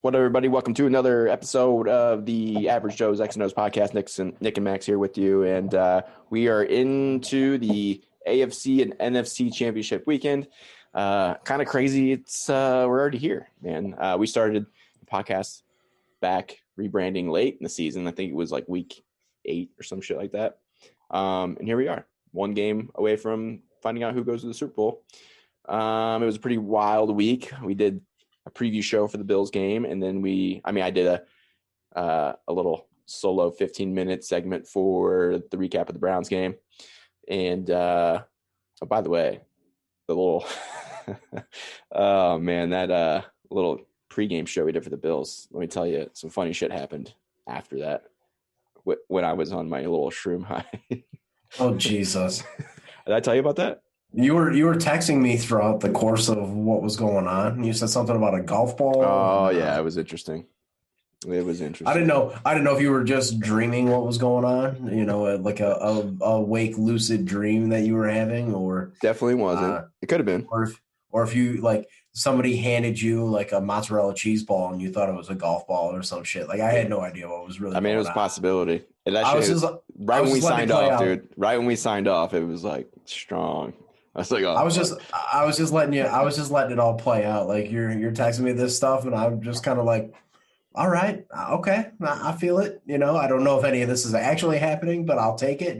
What up, everybody? Welcome to another episode of the Average Joe's X and O's podcast. Nick and Max here with you, and we are into the AFC and NFC Championship weekend. Kind of crazy. We're already here, man. We started the podcast back rebranding late in the season. I think it was like week 8 or some shit like that. And here we are, one game away from finding out who goes to the Super Bowl. It was a pretty wild week. We did a preview show for the Bills game, and then I did a little solo 15-minute segment for the recap of the Browns game. And by the way, the little that little pregame show we did for the Bills, let me tell you, some funny shit happened after that when I was on my little shroom high. Oh, Jesus. Did I tell you about that? You were texting me throughout the course of what was going on. You said something about a golf ball. Oh, yeah, it was interesting. It was interesting. I didn't know if you were just dreaming what was going on, like a wake lucid dream that you were having, or definitely wasn't. It could have been. Or if you like somebody handed you like a mozzarella cheese ball and you thought it was a golf ball or some shit. Like I had no idea what was really going on. It was a possibility. Right when we signed off, it was like strong. I was like, oh, I was just letting it all play out. Like you're texting me this stuff, and I'm just kind of like, all right, okay, I feel it. I don't know if any of this is actually happening, but I'll take it.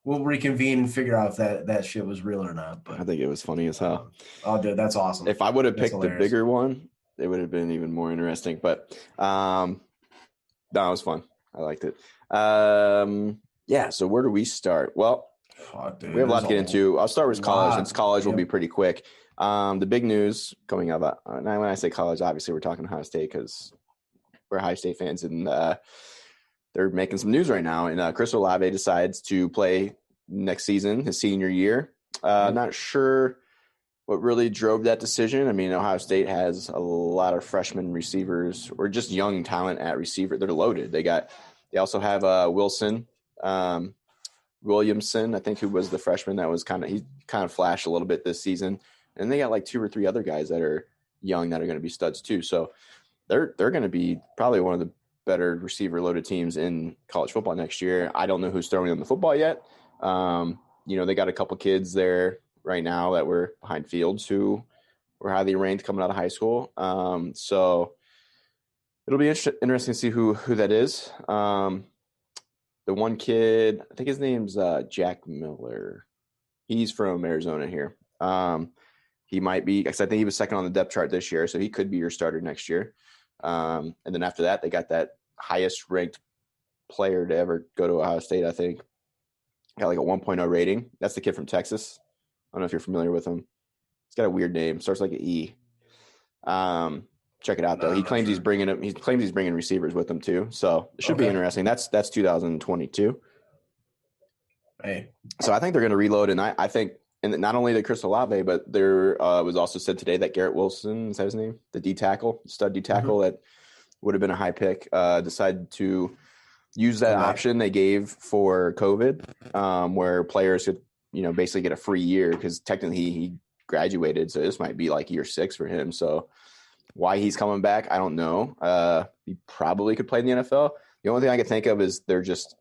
We'll reconvene and figure out if that shit was real or not. But I think it was funny as hell. Oh, dude, that's awesome. If I would have picked the bigger one, it would have been even more interesting. But no, it was fun. I liked it. Yeah. So where do we start? Well. Fuck, dude, we have a lot to get into. I'll start with college, since college will be pretty quick. The big news coming up, when I say college, obviously we're talking Ohio State because we're Ohio State fans, and they're making some news right now. And Chris Olave decides to play next season, his senior year. Not sure what really drove that decision. I mean, Ohio State has a lot of freshman receivers or just young talent at receiver. They're loaded. They also have Williamson, I think, who was the freshman that was kind of flashed a little bit this season. And they got like 2 or 3 other guys that are young that are going to be studs too. So they're going to be probably one of the better receiver loaded teams in college football next year. I don't know who's throwing them the football yet. They got a couple kids there right now that were behind Fields who were highly ranked coming out of high school. So it'll be interesting to see who that is. The one kid, I think his name's Jack Miller. He's from Arizona here. He might be, because I think he was second on the depth chart this year, so he could be your starter next year. And then after that, they got that highest ranked player to ever go to Ohio State, I think. Got like a 1.0 rating. That's the kid from Texas. I don't know if you're familiar with him. He's got a weird name. Starts like an E. Check it out though. He claims he's bringing receivers with him too. So it should be interesting. That's 2022. Hey. So I think they're going to reload, and I think, and not only the Chris Olave, but there was also said today that Garrett Wilson, is that his name? The stud D tackle that would have been a high pick, decided to use that option they gave for COVID, where players could, basically get a free year because technically he graduated. So this might be like year 6 for him. So why he's coming back, I don't know. He probably could play in the NFL. The only thing I could think of is they're just,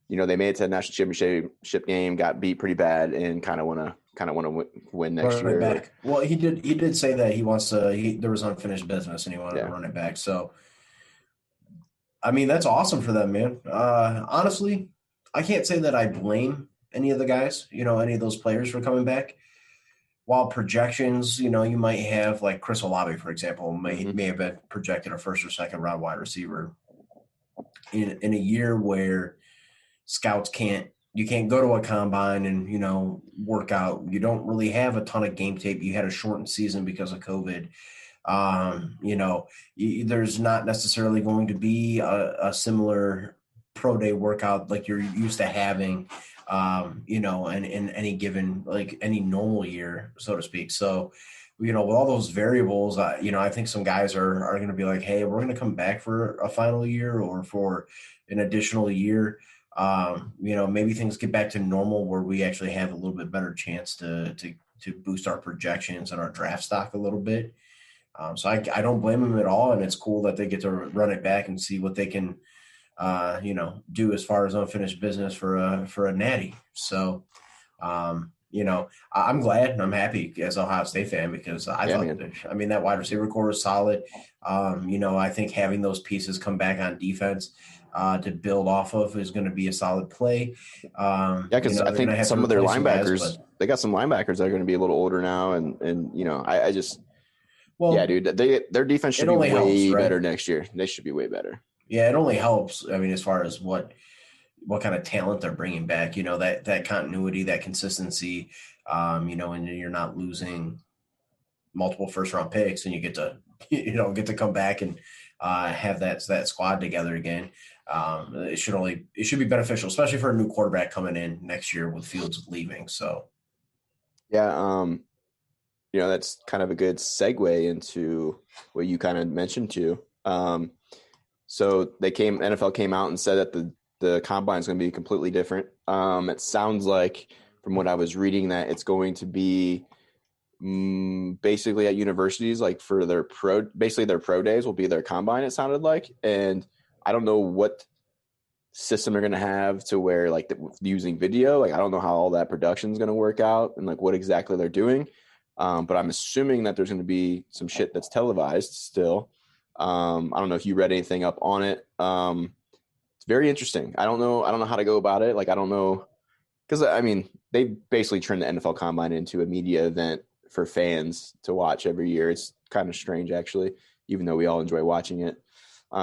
they made it to the national championship game, got beat pretty bad, and kind of want to win next year. Back. Well, he did say that he wants to. There was unfinished business, and he wanted to run it back. So, I mean, that's awesome for them, man. Honestly, I can't say that I blame any of the guys, any of those players for coming back. While projections, you might have like Chris Olave, for example, may have been projected a 1st or 2nd round wide receiver in a year where scouts can't go to a combine and, work out. You don't really have a ton of game tape. You had a shortened season because of COVID. There's not necessarily going to be a similar pro day workout like you're used to having. In any given, like any normal year, so to speak. So, with all those variables, I think some guys are going to be like, hey, we're going to come back for a final year or for an additional year. Maybe things get back to normal where we actually have a little bit better chance to boost our projections and our draft stock a little bit. So I don't blame them at all, and it's cool that they get to run it back and see what they can, do as far as unfinished business for a natty. So, I'm glad and I'm happy as an Ohio State fan because I thought, that wide receiver core was solid. I think having those pieces come back on defense to build off of is going to be a solid play. Because I think some of their linebackers, they got some linebackers that are going to be a little older now, and I just. Well, yeah, dude, their defense should be way better next year. They should be way better. Yeah, it only helps. I mean, as far as what kind of talent they're bringing back, that continuity, that consistency, and you're not losing multiple first-round picks, and you get to come back and have that squad together again. It should be beneficial, especially for a new quarterback coming in next year with Fields leaving. So, yeah, that's kind of a good segue into what you kind of mentioned too. So NFL came out and said that the combine is going to be completely different. It sounds like from what I was reading that it's going to be basically at universities, like for their pro days will be their combine, it sounded like. And I don't know what system they're going to have to where like using video, like I don't know how all that production is going to work out and like what exactly they're doing. But I'm assuming that there's going to be some shit that's televised still. I don't know if you read anything up on it. It's very interesting. I don't know how to go about it. Like, I don't know. Because, they basically turned the NFL Combine into a media event for fans to watch every year. It's kind of strange, actually, even though we all enjoy watching it. But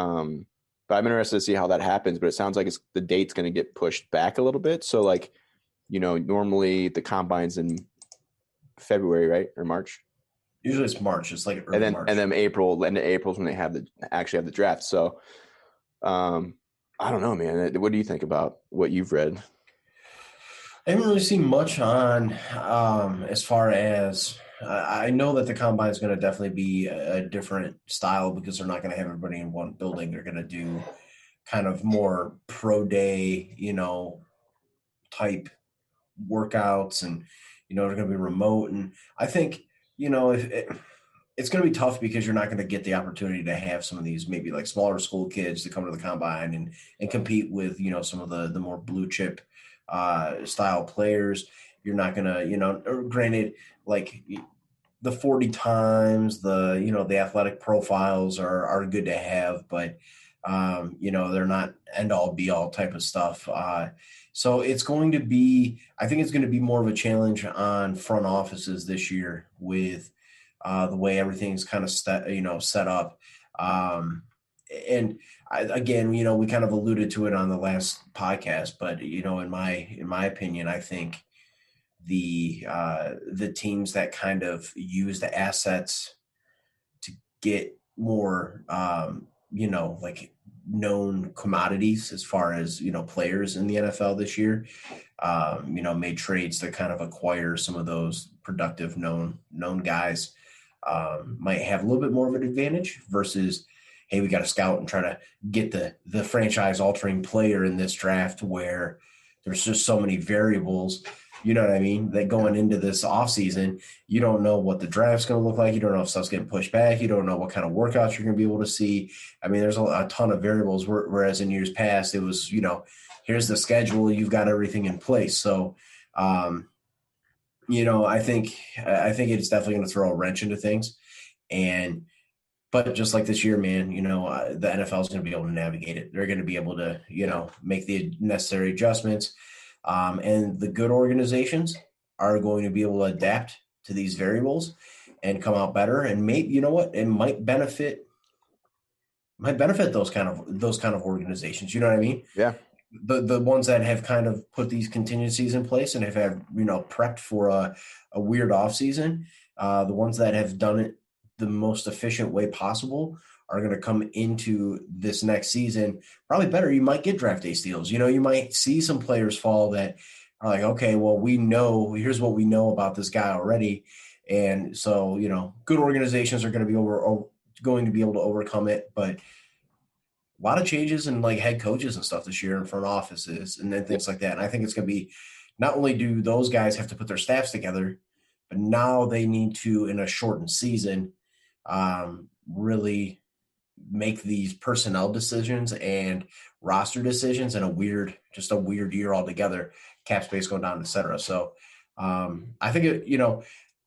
I'm interested to see how that happens. But it sounds like the date's going to get pushed back a little bit. So, like, normally the Combine's in February, right? Or March? Usually it's March. It's like early March. And then April, end of April is when they actually have the draft. So, I don't know, man. What do you think about what you've read? I haven't really seen much on as far as I know that the combine is going to definitely be a different style because they're not going to have everybody in one building. They're going to do kind of more pro day, type workouts, and they're going to be remote. And I think it's going to be tough because you're not going to get the opportunity to have some of these maybe like smaller school kids to come to the combine and compete with some of the more blue chip style players. You're not going to, granted, like the 40 times, the athletic profiles are good to have, but they're not end all be all type of stuff. So it's going to be, I think it's going to be more of a challenge on front offices this year with the way everything's kind of set up. And again, we kind of alluded to it on the last podcast, but in my opinion, I think the teams that kind of use the assets to get more, like known commodities as far as players in the NFL this year, made trades to kind of acquire some of those productive known guys, might have a little bit more of an advantage versus, hey, we got to scout and try to get the franchise altering player in this draft where there's just so many variables, you know what I mean, that going into this offseason, you don't know what the draft's going to look like. You don't know if stuff's getting pushed back. You don't know what kind of workouts you're going to be able to see. I mean, there's a ton of variables, whereas in years past, it was, here's the schedule, you've got everything in place. So, I think it's definitely going to throw a wrench into things. But just like this year, man, the NFL is going to be able to navigate it. They're going to be able to, make the necessary adjustments. And the good organizations are going to be able to adapt to these variables and come out better. And maybe, it might benefit those kind of organizations. You know what I mean? Yeah. The ones that have kind of put these contingencies in place and have had, prepped for a weird off season, the ones that have done it the most efficient way possible are going to come into this next season probably better. You might get draft day steals. You might see some players fall that are like, okay, well, here's what we know about this guy already. And so, good organizations are going to be able to overcome it, but a lot of changes in like head coaches and stuff this year in front offices and then things like that. And I think it's going to be, not only do those guys have to put their staffs together, but now they need to, in a shortened season, really make these personnel decisions and roster decisions in a weird year altogether, cap space going down, et cetera. So I think,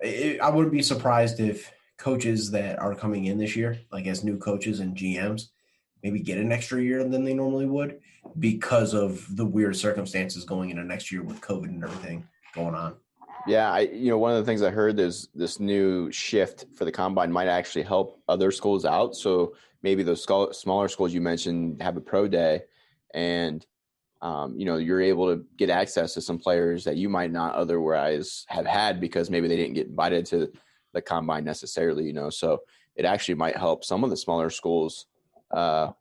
I wouldn't be surprised if coaches that are coming in this year, like as new coaches and GMs, maybe get an extra year than they normally would because of the weird circumstances going into next year with COVID and everything going on. Yeah, one of the things I heard is this new shift for the combine might actually help other schools out. So maybe those smaller schools you mentioned have a pro day, and you're able to get access to some players that you might not otherwise have had because maybe they didn't get invited to the combine necessarily. So it actually might help some of the smaller schools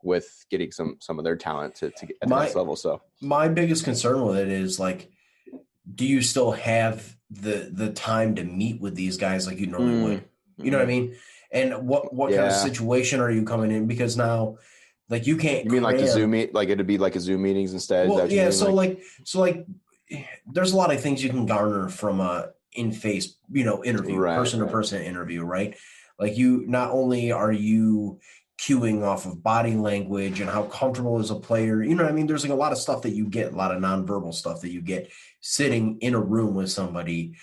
with getting some of their talent to get at the next level. So my biggest concern with it is, like, do you still have the time to meet with these guys like you normally would? You know what I mean? And what kind of situation are you coming in? Because now, like, you can't. You mean like the Zoom meet? Like it'd be like a Zoom meetings instead? Well, yeah. So there's a lot of things you can garner from a in-face, interview, person-to-person interview, right? Like, you not only are you cueing off of body language and how comfortable is a player, you know what I mean? There's like a lot of stuff that you get, a lot of nonverbal stuff that you get sitting in a room with somebody,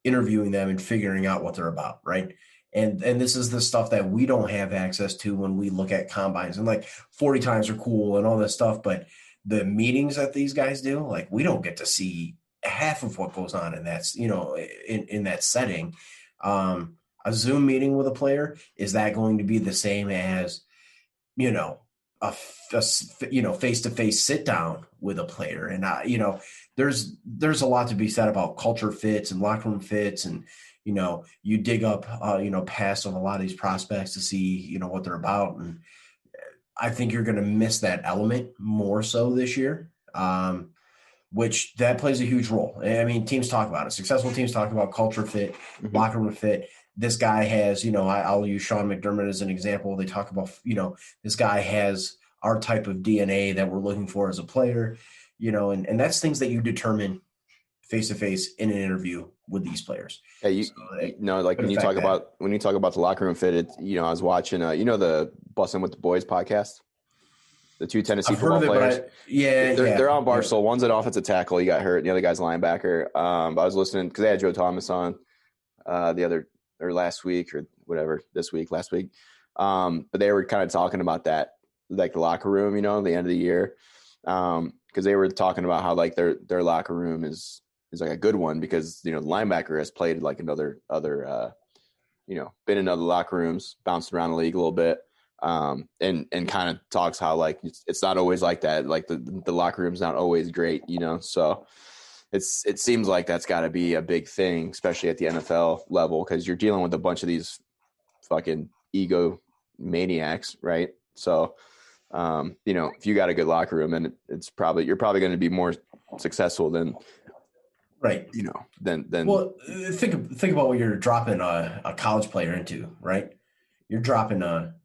interviewing them and figuring out what they're about, right? And this is the stuff that we don't have access to when we look at combines, and like 40 times are cool and all this stuff. But the meetings that these guys do, like, we don't get to see half of what goes on in that, in that setting. A Zoom meeting with a player, is that going to be the same as, a face-to-face sit down with a player? And there's a lot to be said about culture fits and locker room fits, and you dig up past of a lot of these prospects to see what they're about. And I think you're going to miss that element more so this year, which that plays a huge role. I mean, teams talk about it. Successful teams talk about culture fit, locker room fit. This guy has, I'll use Sean McDermott as an example. They talk about, this guy has our type of DNA that we're looking for as a player, and that's things that you determine face-to-face in an interview with these players. Yeah, when you talk about the locker room fit, I was watching, the Bussin' with the Boys podcast, the two Tennessee football players. They're on Barstool. Yeah. One's an offensive tackle. He got hurt. And the other guy's a linebacker. But I was listening because they had Joe Thomas on last week or whatever, last week. But they were kind of talking about that, like the locker room, the end of the year. Because they were talking about how like their locker room is like a good one because, the linebacker has played like other been in other locker rooms, bounced around the league a little bit. And kind of talks how like it's not always like that. Like the locker room's not always great, so it seems like that's got to be a big thing, especially at the NFL level, because you're dealing with a bunch of these fucking ego maniacs, right? So, if you got a good locker room, and you're probably going to be more successful than, right. Than well, think about what you're dropping a college player into, right? You're dropping a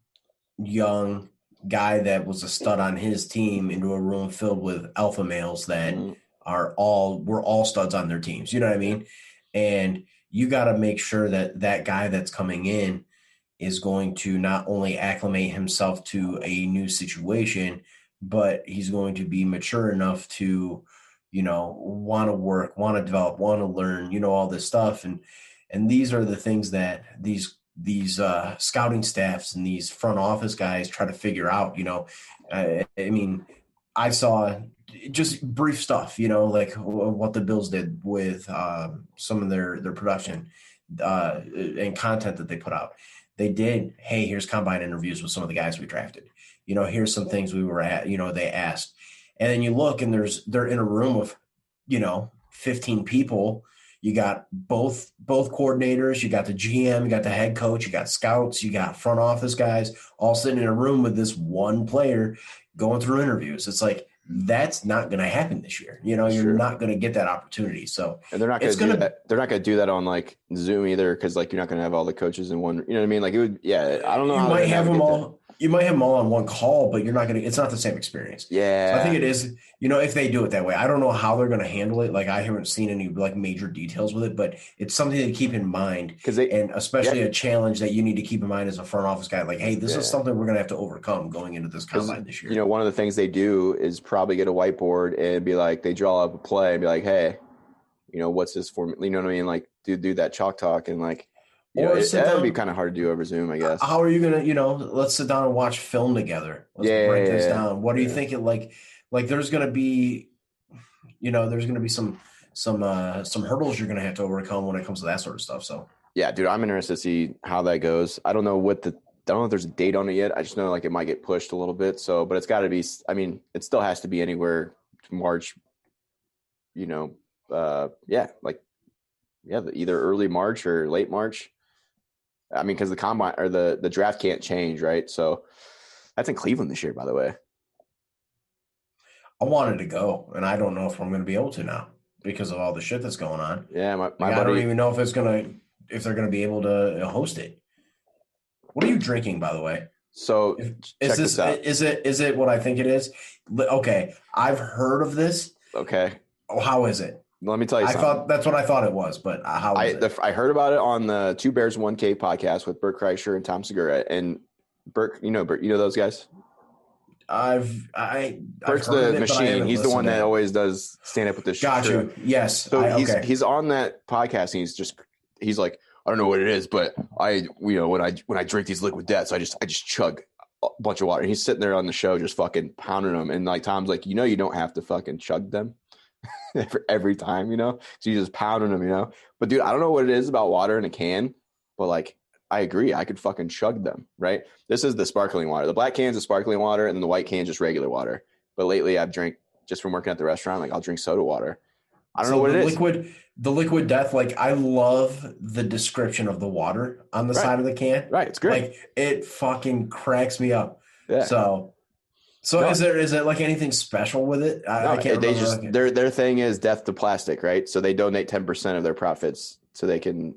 young guy that was a stud on his team into a room filled with alpha males that we're all studs on their teams. You know what I mean? And you got to make sure that guy that's coming in is going to not only acclimate himself to a new situation, but he's going to be mature enough to, want to work, want to develop, want to learn, all this stuff. And these are the things that these scouting staffs and these front office guys try to figure out. I mean, I saw just brief stuff, like what the Bills did with some of their production and content that they put out. They did, hey, here's combine interviews with some of the guys we drafted. Here's some things we were at, they asked. And then you look and they're in a room of, 15 people. You got both coordinators, you got the GM, you got the head coach, you got scouts, you got front office guys all sitting in a room with this one player going through interviews. It's like, that's not going to happen this year. You're not going to get that opportunity. So, and they're not going to do that. They're not going to do that on like Zoom either, because like you're not going to have all the coaches in one. You know what I mean? Like it would. Yeah, I don't know. You might have them all. You might have them all on one call, but it's not the same experience. Yeah. So I think it is, if they do it that way. I don't know how they're going to handle it. Like, I haven't seen any like major details with it, but it's something to keep in mind. And especially a challenge that you need to keep in mind as a front office guy. Like, hey, this is something we're going to have to overcome going into this combine this year. One of the things they do is probably get a whiteboard and be like, they draw up a play and be like, hey, what's this for? You know what I mean? Like, do that chalk talk and like, that would be kind of hard to do over Zoom, I guess. How are you going to, let's sit down and watch film together. Let's break this down. What are you thinking? Like there's going to be, there's going to be some hurdles you're going to have to overcome when it comes to that sort of stuff. So, yeah, dude, I'm interested to see how that goes. I don't know if there's a date on it yet. I just know like it might get pushed a little bit. So, but it's got to be, it still has to be anywhere to March, either early March or late March. Because the combine or the draft can't change, right? So that's in Cleveland this year, by the way. I wanted to go, and I don't know if I'm going to be able to now because of all the shit that's going on. Yeah, my buddy, I don't even know if they're going to be able to host it. What are you drinking, by the way? So is it what I think it is? Okay, I've heard of this. Okay. Oh, how is it? Let me tell you something. That's what I thought it was, but how is it? I heard about it on the Two Bears 1K podcast with Bert Kreischer and Tom Segura. And Bert, you know those guys? Bert's the machine. He's the one that always does stand up with this. Gotcha. Yes. So he's on that podcast and he's like, I don't know what it is, but when I drink these liquid deaths, I just chug a bunch of water. And he's sitting there on the show just fucking pounding them. And like Tom's like, you don't have to fucking chug them every time, so you just pounding them, but dude, I don't know what it is about water in a can, but like I agree, I could fucking chug them, right? This is the sparkling water. The black can's the sparkling water and the white can's just regular water. But lately I've drank, just from working at the restaurant, like I'll drink soda water. I don't know what it is. The liquid death, like I love the description of the water on the side of the can. Right, it's great. Like it fucking cracks me up. Yeah. So is it like anything special with it? I can't remember. Their thing is death to plastic, right? So they donate 10% of their profits so they can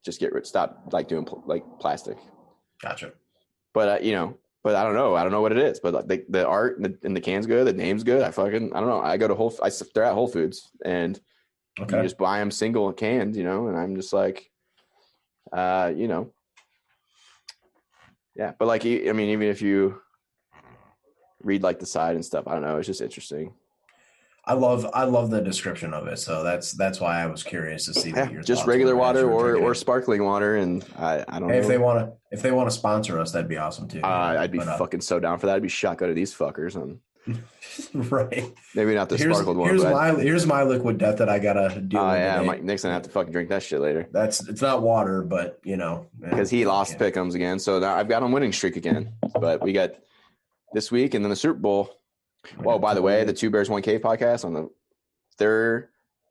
just stop like doing like plastic. Gotcha. But but I don't know what it is. But like the art and the can's good, the name's good. I don't know. I go to they're at Whole Foods and you just buy them single cans, and I'm just like, yeah. But like, even if you read like the side and stuff, I don't know, it's just interesting. I love the description of it, so that's why I was curious to see what your just regular water or sparkling water, and I don't know. If they want to sponsor us, that'd be awesome too. I'd be fucking so down for that. I'd be shotgun to these fuckers and right. Maybe not the sparkled one. Here's my liquid death that I gotta deal with. Yeah, next time I have to fucking drink that shit later. It's not water, but because he lost pick'ems again, so now I've got him winning streak again. But we got this week and then the Super Bowl. Well, by the way, the Two Bears 1K podcast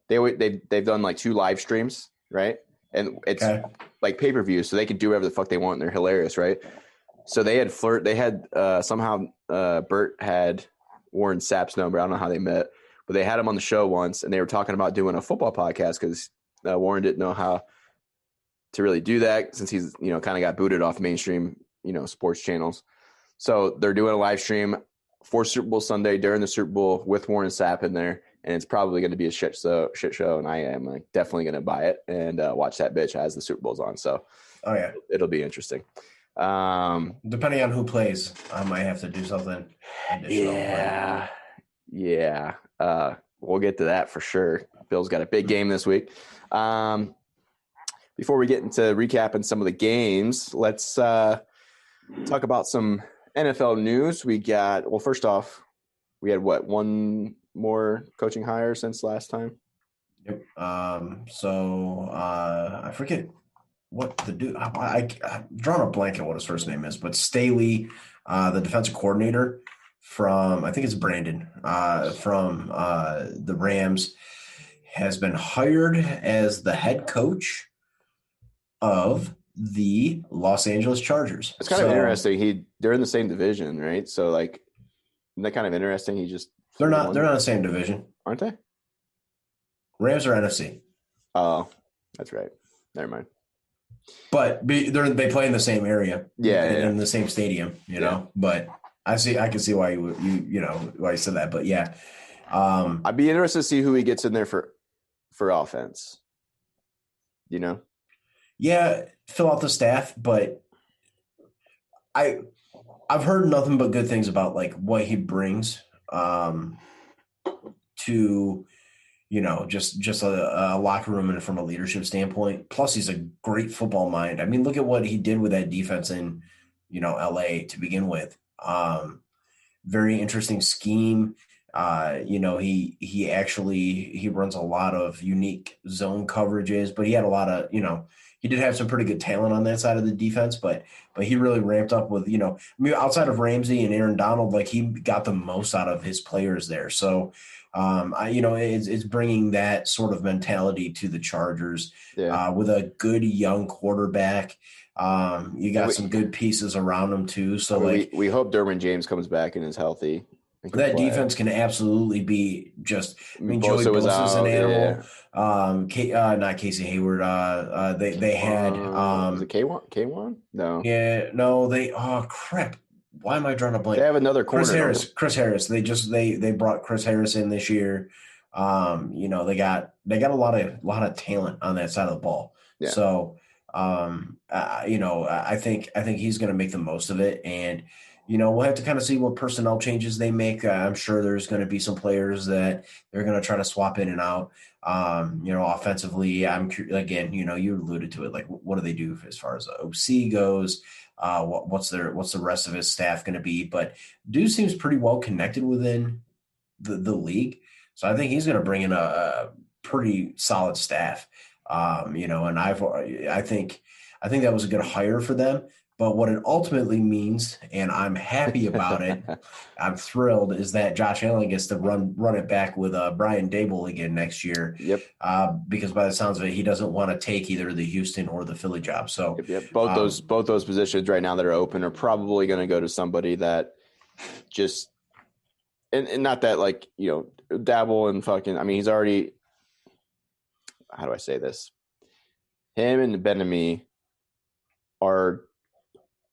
they've done like 2 live streams, right? And it's like pay-per-view, so they can do whatever the fuck they want and they're hilarious, right? So they had somehow Bert had Warren Sapp's number. I don't know how they met, but they had him on the show once and they were talking about doing a football podcast because Warren didn't know how to really do that since he's, kind of got booted off mainstream, sports channels. So they're doing a live stream for Super Bowl Sunday during the Super Bowl with Warren Sapp in there, and it's probably going to be a shit show, and I am definitely going to buy it and watch that bitch as the Super Bowl's on. So, it'll be interesting. Depending on who plays, I might have to do something additional. Yeah. We'll get to that for sure. Bill's got a big game this week. Before we get into recapping some of the games, let's talk about some NFL news. We got, first off, we had one more coaching hire since last time? Yep. So I forget what the dude, I'm drawing a blank at what his first name is, but Staley, the defensive coordinator from, I think it's Brandon, from the Rams, has been hired as the head coach of the Los Angeles Chargers. It's kind of interesting. They're in the same division, right? So like, isn't that kind of interesting? They're not the same division. Aren't they? Rams are NFC. Oh, that's right. Never mind. But they play in the same area, in the same stadium, you know. But I can see why why you said that. But yeah, I'd be interested to see who he gets in there for offense. You know, yeah, fill out the staff, but I've heard nothing but good things about like what he brings to just a locker room and from a leadership standpoint. Plus, he's a great football mind. I mean, look at what he did with that defense in LA to begin with. Very interesting scheme. He runs a lot of unique zone coverages, but he had a lot of he did have some pretty good talent on that side of the defense, but he really ramped up with outside of Ramsey and Aaron Donald, like he got the most out of his players there. So it's bringing that sort of mentality to the Chargers with a good young quarterback. You got some good pieces around him too. So we hope Derwin James comes back and is healthy. That defense can absolutely be just. I mean, Joey Bosa's an animal. Yeah. Not Casey Hayward. They had. Was it K1? No. Yeah, no. Oh crap! Why am I drawing a blank? They have another corner. Chris Harris. They brought Chris Harris in this year. They got a lot of talent on that side of the ball. Yeah. So, I think he's going to make the most of it, and we'll have to kind of see what personnel changes they make. I'm sure there's going to be some players that they're going to try to swap in and out. Offensively, again, you alluded to it. Like, what do they do as far as OC goes? What's the rest of his staff going to be? But dude seems pretty well connected within the league, so I think he's going to bring in a pretty solid staff. And I think that was a good hire for them. But what it ultimately means, and I'm happy about it, I'm thrilled, is that Josh Allen gets to run it back with Brian Daboll again next year. Yep. Because by the sounds of it, he doesn't want to take either the Houston or the Philly job. So yep. Both those positions right now that are open are probably going to go to somebody that just and not that Daboll and fucking. I mean, he's already. How do I say this? Him and Ben-Ami are.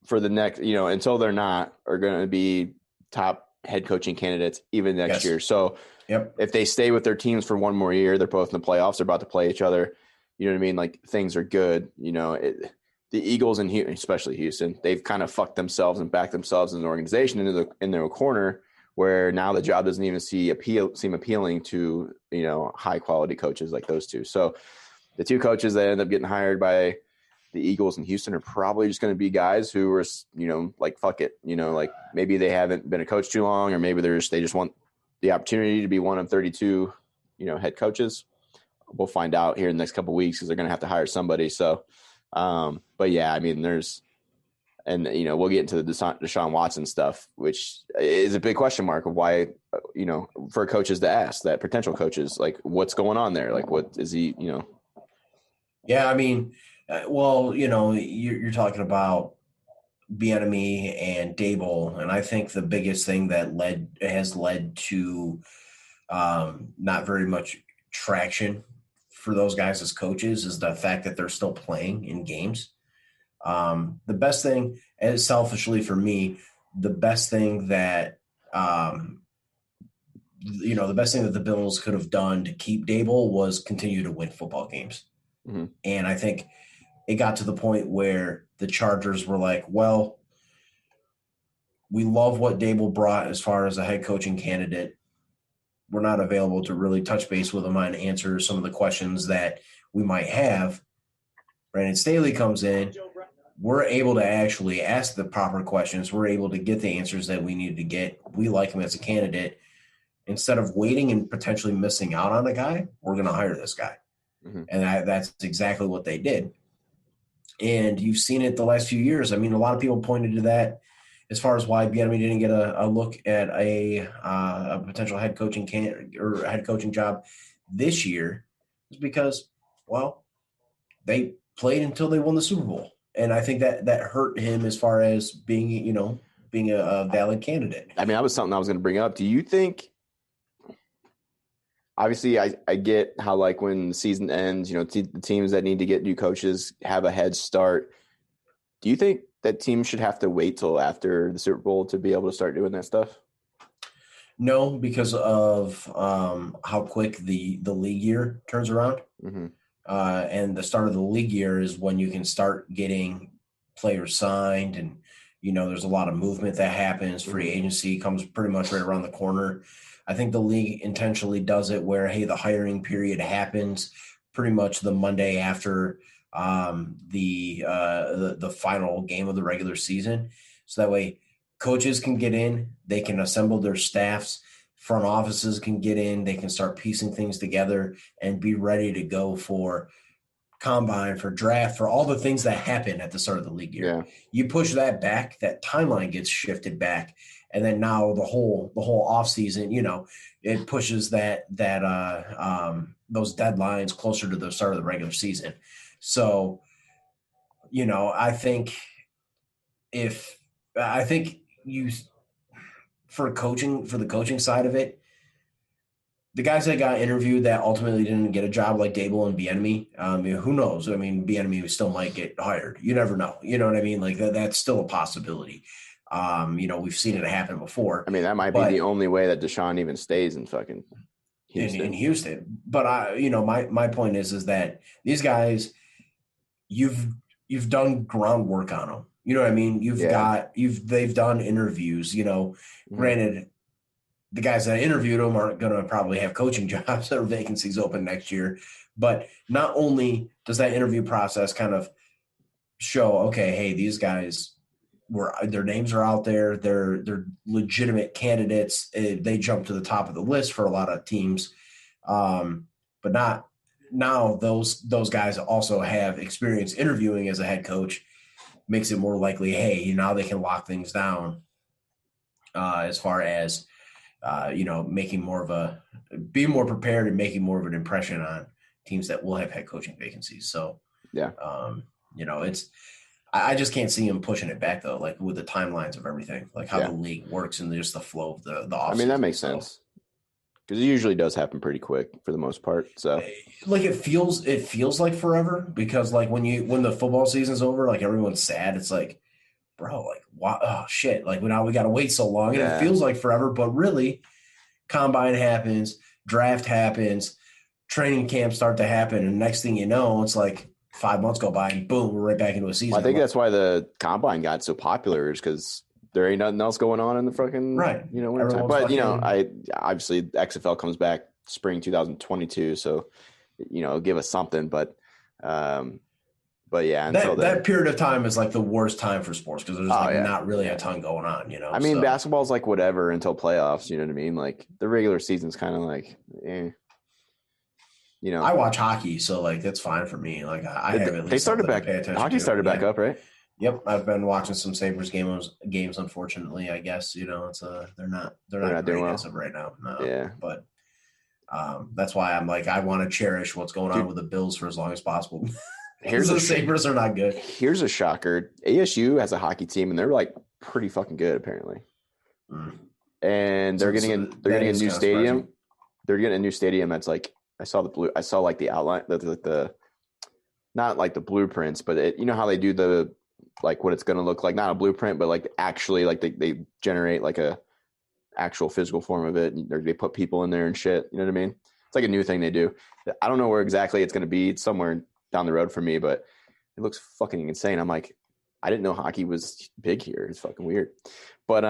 For the next, until they're not, are going to be top head coaching candidates even next year. So if they stay with their teams for one more year, they're both in the playoffs. They're about to play each other. You know what I mean? Like, things are good. The Eagles and especially Houston, they've kind of fucked themselves and backed themselves as an organization in their corner where now the job doesn't even seem appealing to, high quality coaches like those two. So the two coaches that end up getting hired by the Eagles and Houston are probably just going to be guys who are, fuck it, maybe they haven't been a coach too long, or maybe they just want the opportunity to be one of 32, head coaches. We'll find out here in the next couple of weeks because they're going to have to hire somebody. So, but yeah, I mean, we'll get into the Deshaun Watson stuff, which is a big question mark of why, for coaches to ask that, potential coaches, like, what's going on there? Like, what is he, Yeah, I mean, you're talking about Bieniemy and Daboll, and I think the biggest thing that has led to not very much traction for those guys as coaches is the fact that they're still playing in games. The best thing, as selfishly for me, the best thing that the Bills could have done to keep Daboll was continue to win football games. Mm-hmm. And I think it got to the point where the Chargers were like, well, we love what Daboll brought as far as a head coaching candidate. We're not available to really touch base with him and answer some of the questions that we might have. Brandon Staley comes in. We're able to actually ask the proper questions. We're able to get the answers that we needed to get. We like him as a candidate. Instead of waiting and potentially missing out on a guy, we're going to hire this guy. Mm-hmm. And that's exactly what they did. And you've seen it the last few years. I mean, a lot of people pointed to that as far as why Bieniemy didn't get a look at a potential head coaching head coaching job this year is because, well, they played until they won the Super Bowl. And I think that hurt him as far as being a valid candidate. I mean, that was something I was going to bring up. Do you think obviously I get how like when the season ends, the teams that need to get new coaches have a head start. Do you think that teams should have to wait till after the Super Bowl to be able to start doing that stuff? No, because of how quick the league year turns around. Mm-hmm. And the start of the league year is when you can start getting players signed, and there's a lot of movement that happens. Free agency comes pretty much right around the corner. I think the league intentionally does it where, hey, the hiring period happens pretty much the Monday after the final game of the regular season, so that way coaches can get in, they can assemble their staffs, front offices can get in, they can start piecing things together and be ready to go for combine, for draft, for all the things that happen at the start of the league year. Yeah. You push that back, that timeline gets shifted back, and then now the whole off season, it pushes that those deadlines closer to the start of the regular season. So, I think for the coaching side of it, the guys that got interviewed that ultimately didn't get a job, like Dable and Bieniemy, who knows? I mean, Bieniemy still might get hired. You never know. You know what I mean? Like that's still a possibility. We've seen it happen before. I mean, that might be the only way that Deshaun even stays in fucking Houston. In Houston. But my point is that these guys, you've done groundwork on them. You know what I mean? They've done interviews. Granted, the guys that interviewed them aren't going to probably have coaching jobs or vacancies open next year. But not only does that interview process kind of show, okay, hey, these guys their names are out there. They're legitimate candidates. They jump to the top of the list for a lot of teams. But not now those guys also have experience interviewing as a head coach, makes it more likely, hey, now they can lock things down as far as, being more prepared and making more of an impression on teams that will have head coaching vacancies. So, yeah, I just can't see him pushing it back though, like with the timelines of everything, like how the league works and just the flow of the offseason. I mean, that makes sense because it usually does happen pretty quick for the most part. So, like it feels like forever because like when the football season's over, like everyone's sad. It's like, bro, like, wow, oh shit, like now we got to wait so long, and it feels like forever, but really, combine happens, draft happens, training camps start to happen, and next thing you know, it's like 5 months go by, and boom, we're right back into a season. Well, I think that's why the combine got so popular, is because there ain't nothing else going on in the fucking wintertime. But I obviously XFL comes back spring 2022, so give us something, but yeah, that period of time is like the worst time for sports because there's not really a ton going on. I mean, basketball's like whatever until playoffs. You know what I mean? Like the regular season's kind of like, I watch hockey, so like that's fine for me. Like I have at least they started back. Hockey started back up, right? Yep, I've been watching some Sabres games. Unfortunately, I guess it's they're not doing well as of right now. No, yeah, but that's why I'm like I want to cherish what's going on with the Bills for as long as possible. The Sabres are not good. Here's a shocker: ASU has a hockey team, and they're like pretty fucking good apparently. And they're getting a new stadium. Surprising. They're getting a new stadium that's like I saw like the outline, the not like the blueprints, but how they do the like what it's going to look like, not a blueprint, but like actually like they generate like a actual physical form of it. They put people in there and shit. You know what I mean? It's like a new thing they do. I don't know where exactly it's going to be. It's somewhere down the road for me, but it looks fucking insane. I'm like, I didn't know hockey was big here. It's fucking weird. But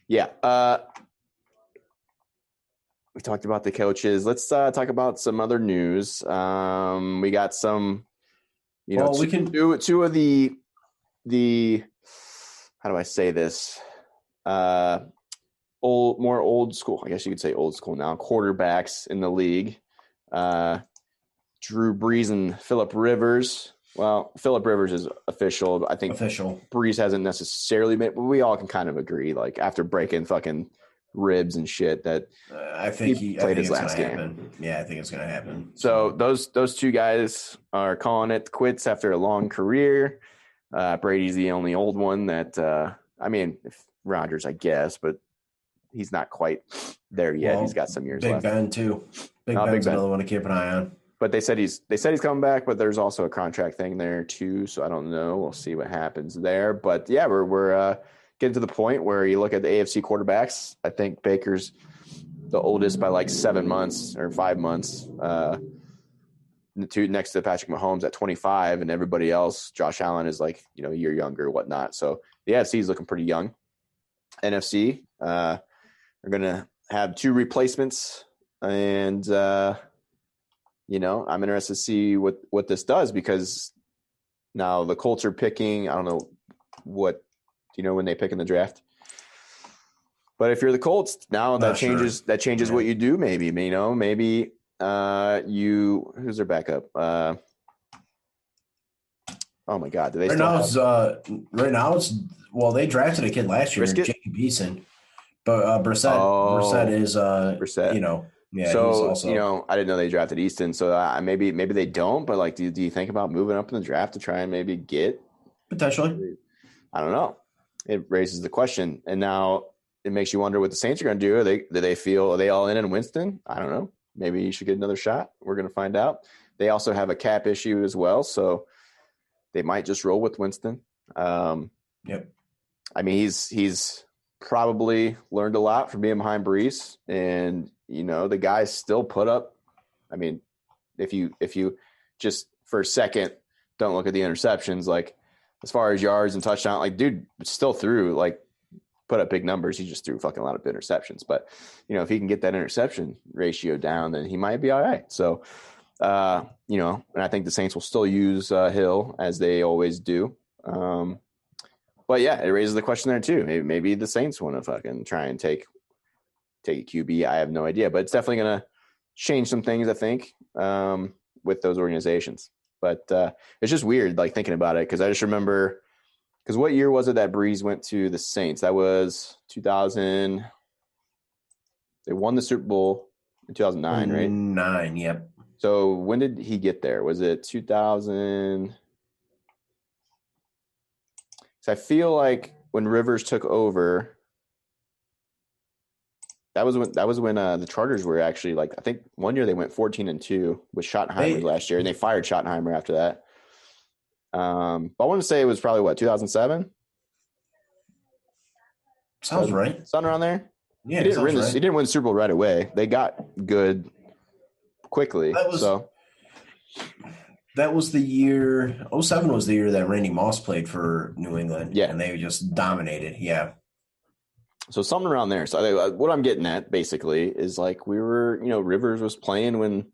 yeah. We talked about the coaches. Let's talk about some other news. We got some, two of the how do I say this? More old school, I guess you could say old school now, quarterbacks in the league. Drew Brees and Phillip Rivers. Well, Phillip Rivers is official. I think Brees hasn't necessarily made, but we all can kind of agree, like after breaking fucking ribs and shit, that I think he played his last game. Happen. Yeah, I think it's going to happen. So those two guys are calling it quits after a long career. Brady's the only old one that, I mean, if Rodgers, I guess, but he's not quite there yet. He's got some years Big left. Ben too. Big Ben's another one to keep an eye on. But they said he's coming back, but there's also a contract thing there too. So I don't know. We'll see what happens there. But yeah, we're getting to the point where you look at the AFC quarterbacks. I think Baker's the oldest by like 7 months or 5 months. Next to Patrick Mahomes at 25, and everybody else, Josh Allen is like a year younger, whatnot. So the AFC is looking pretty young. NFC, we're gonna have 2 replacements, and I'm interested to see what this does, because now the Colts are picking. I don't know when they pick in the draft. But if you're the Colts, now that changes what you do. Maybe who's their backup? Oh my God, do they right now it's they drafted a kid last year, Jake Beeson, but Brissett is Brissett. Yeah, so also, I didn't know they drafted Easton, so maybe they don't. But like, do you think about moving up in the draft to try and maybe get potentially? I don't know. It raises the question, and now it makes you wonder what the Saints are going to do. Are they all in Winston? I don't know. Maybe you should get another shot. We're going to find out. They also have a cap issue as well, so they might just roll with Winston. Yep. I mean, he's probably learned a lot from being behind Brees, and the guys still put up. I mean, if you just for a second don't look at the interceptions, like as far as yards and touchdown, like dude still threw put up big numbers. He just threw fucking a lot of interceptions. But if he can get that interception ratio down, then he might be all right. So and I think the Saints will still use Hill as they always do. But yeah, it raises the question there too. Maybe the Saints want to fucking try and take a QB. I have no idea, but it's definitely going to change some things, I think, with those organizations. But it's just weird, thinking about it, because I just remember, because what year was it that Brees went to the Saints? That was 2000. They won the Super Bowl in 2009, right? 9, yep. So when did he get there? Was it 2000? So I feel like when Rivers took over, that was when the Chargers were actually I think one year they went 14-2 with Schottenheimer last year, and they fired Schottenheimer after that. But I want to say it was probably 2007. Sounds right. Something around there. Yeah, he didn't win the Super Bowl right away. They got good quickly. That was the year. 2007 was the year that Randy Moss played for New England. Yeah, and they just dominated. Yeah. So something around there. So what I'm getting at basically is we were, Rivers was playing when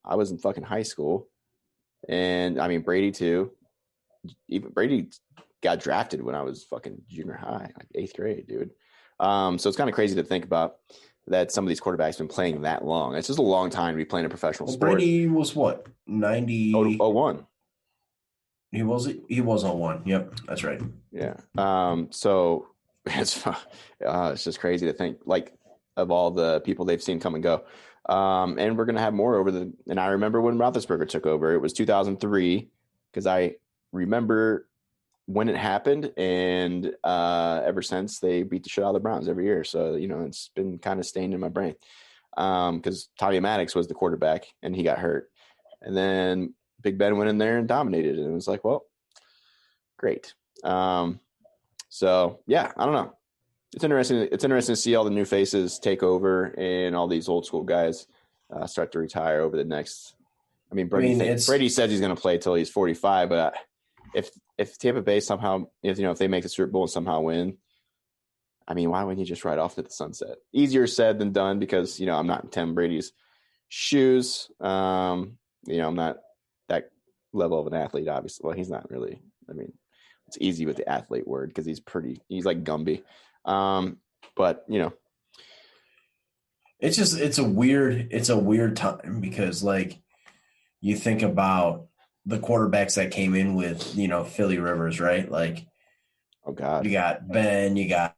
I was in fucking high school, and I mean Brady too. Even Brady got drafted when I was fucking junior high, 8th grade, dude. So it's kind of crazy to think about that some of these quarterbacks been playing that long. It's just a long time to be playing a professional sport. Brady was what, 90? 01. He was 01. Yep, that's right. Yeah. So it's just crazy to think of all the people they've seen come and go. And we're gonna have more and I remember when Roethlisberger took over. It was 2003, because I remember when it happened, and ever since they beat the shit out of the Browns every year. So it's been kind of stained in my brain, because Tommy Maddox was the quarterback and he got hurt, and then Big Ben went in there and dominated, and it was well, great. So yeah, I don't know. It's interesting. It's interesting to see all the new faces take over and all these old school guys start to retire over the next. I mean, Brady says he's going to play till he's 45, but if Tampa Bay somehow, if they make the Super Bowl and somehow win, I mean, why wouldn't you just ride off to the sunset? Easier said than done, because I'm not in Tom Brady's shoes. I'm not that level of an athlete, obviously. Well, he's not really. I mean, it's easy with the athlete word, because he's like Gumby. But it's a weird time, because you think about the quarterbacks that came in with, Philly Rivers, right? Oh God, you got Ben, you got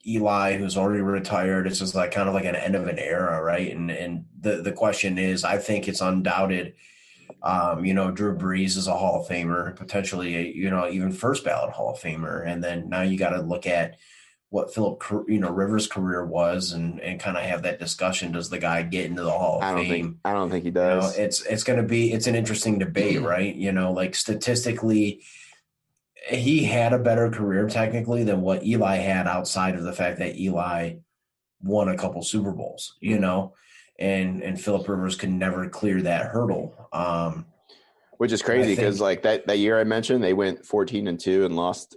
Eli, who's already retired. It's just kind of an end of an era, right? And the question is, I think it's undoubted. Drew Brees is a Hall of Famer, potentially, even first ballot Hall of Famer. And then now you got to look at what Rivers' career was, and kind of have that discussion. Does the guy get into the Hall of Fame? I don't think he does. It's an interesting debate, right? Like statistically, he had a better career technically than what Eli had, outside of the fact that Eli won a couple Super Bowls, and Philip Rivers could never clear that hurdle. Which is crazy because like that year I mentioned, they went 14-2 and lost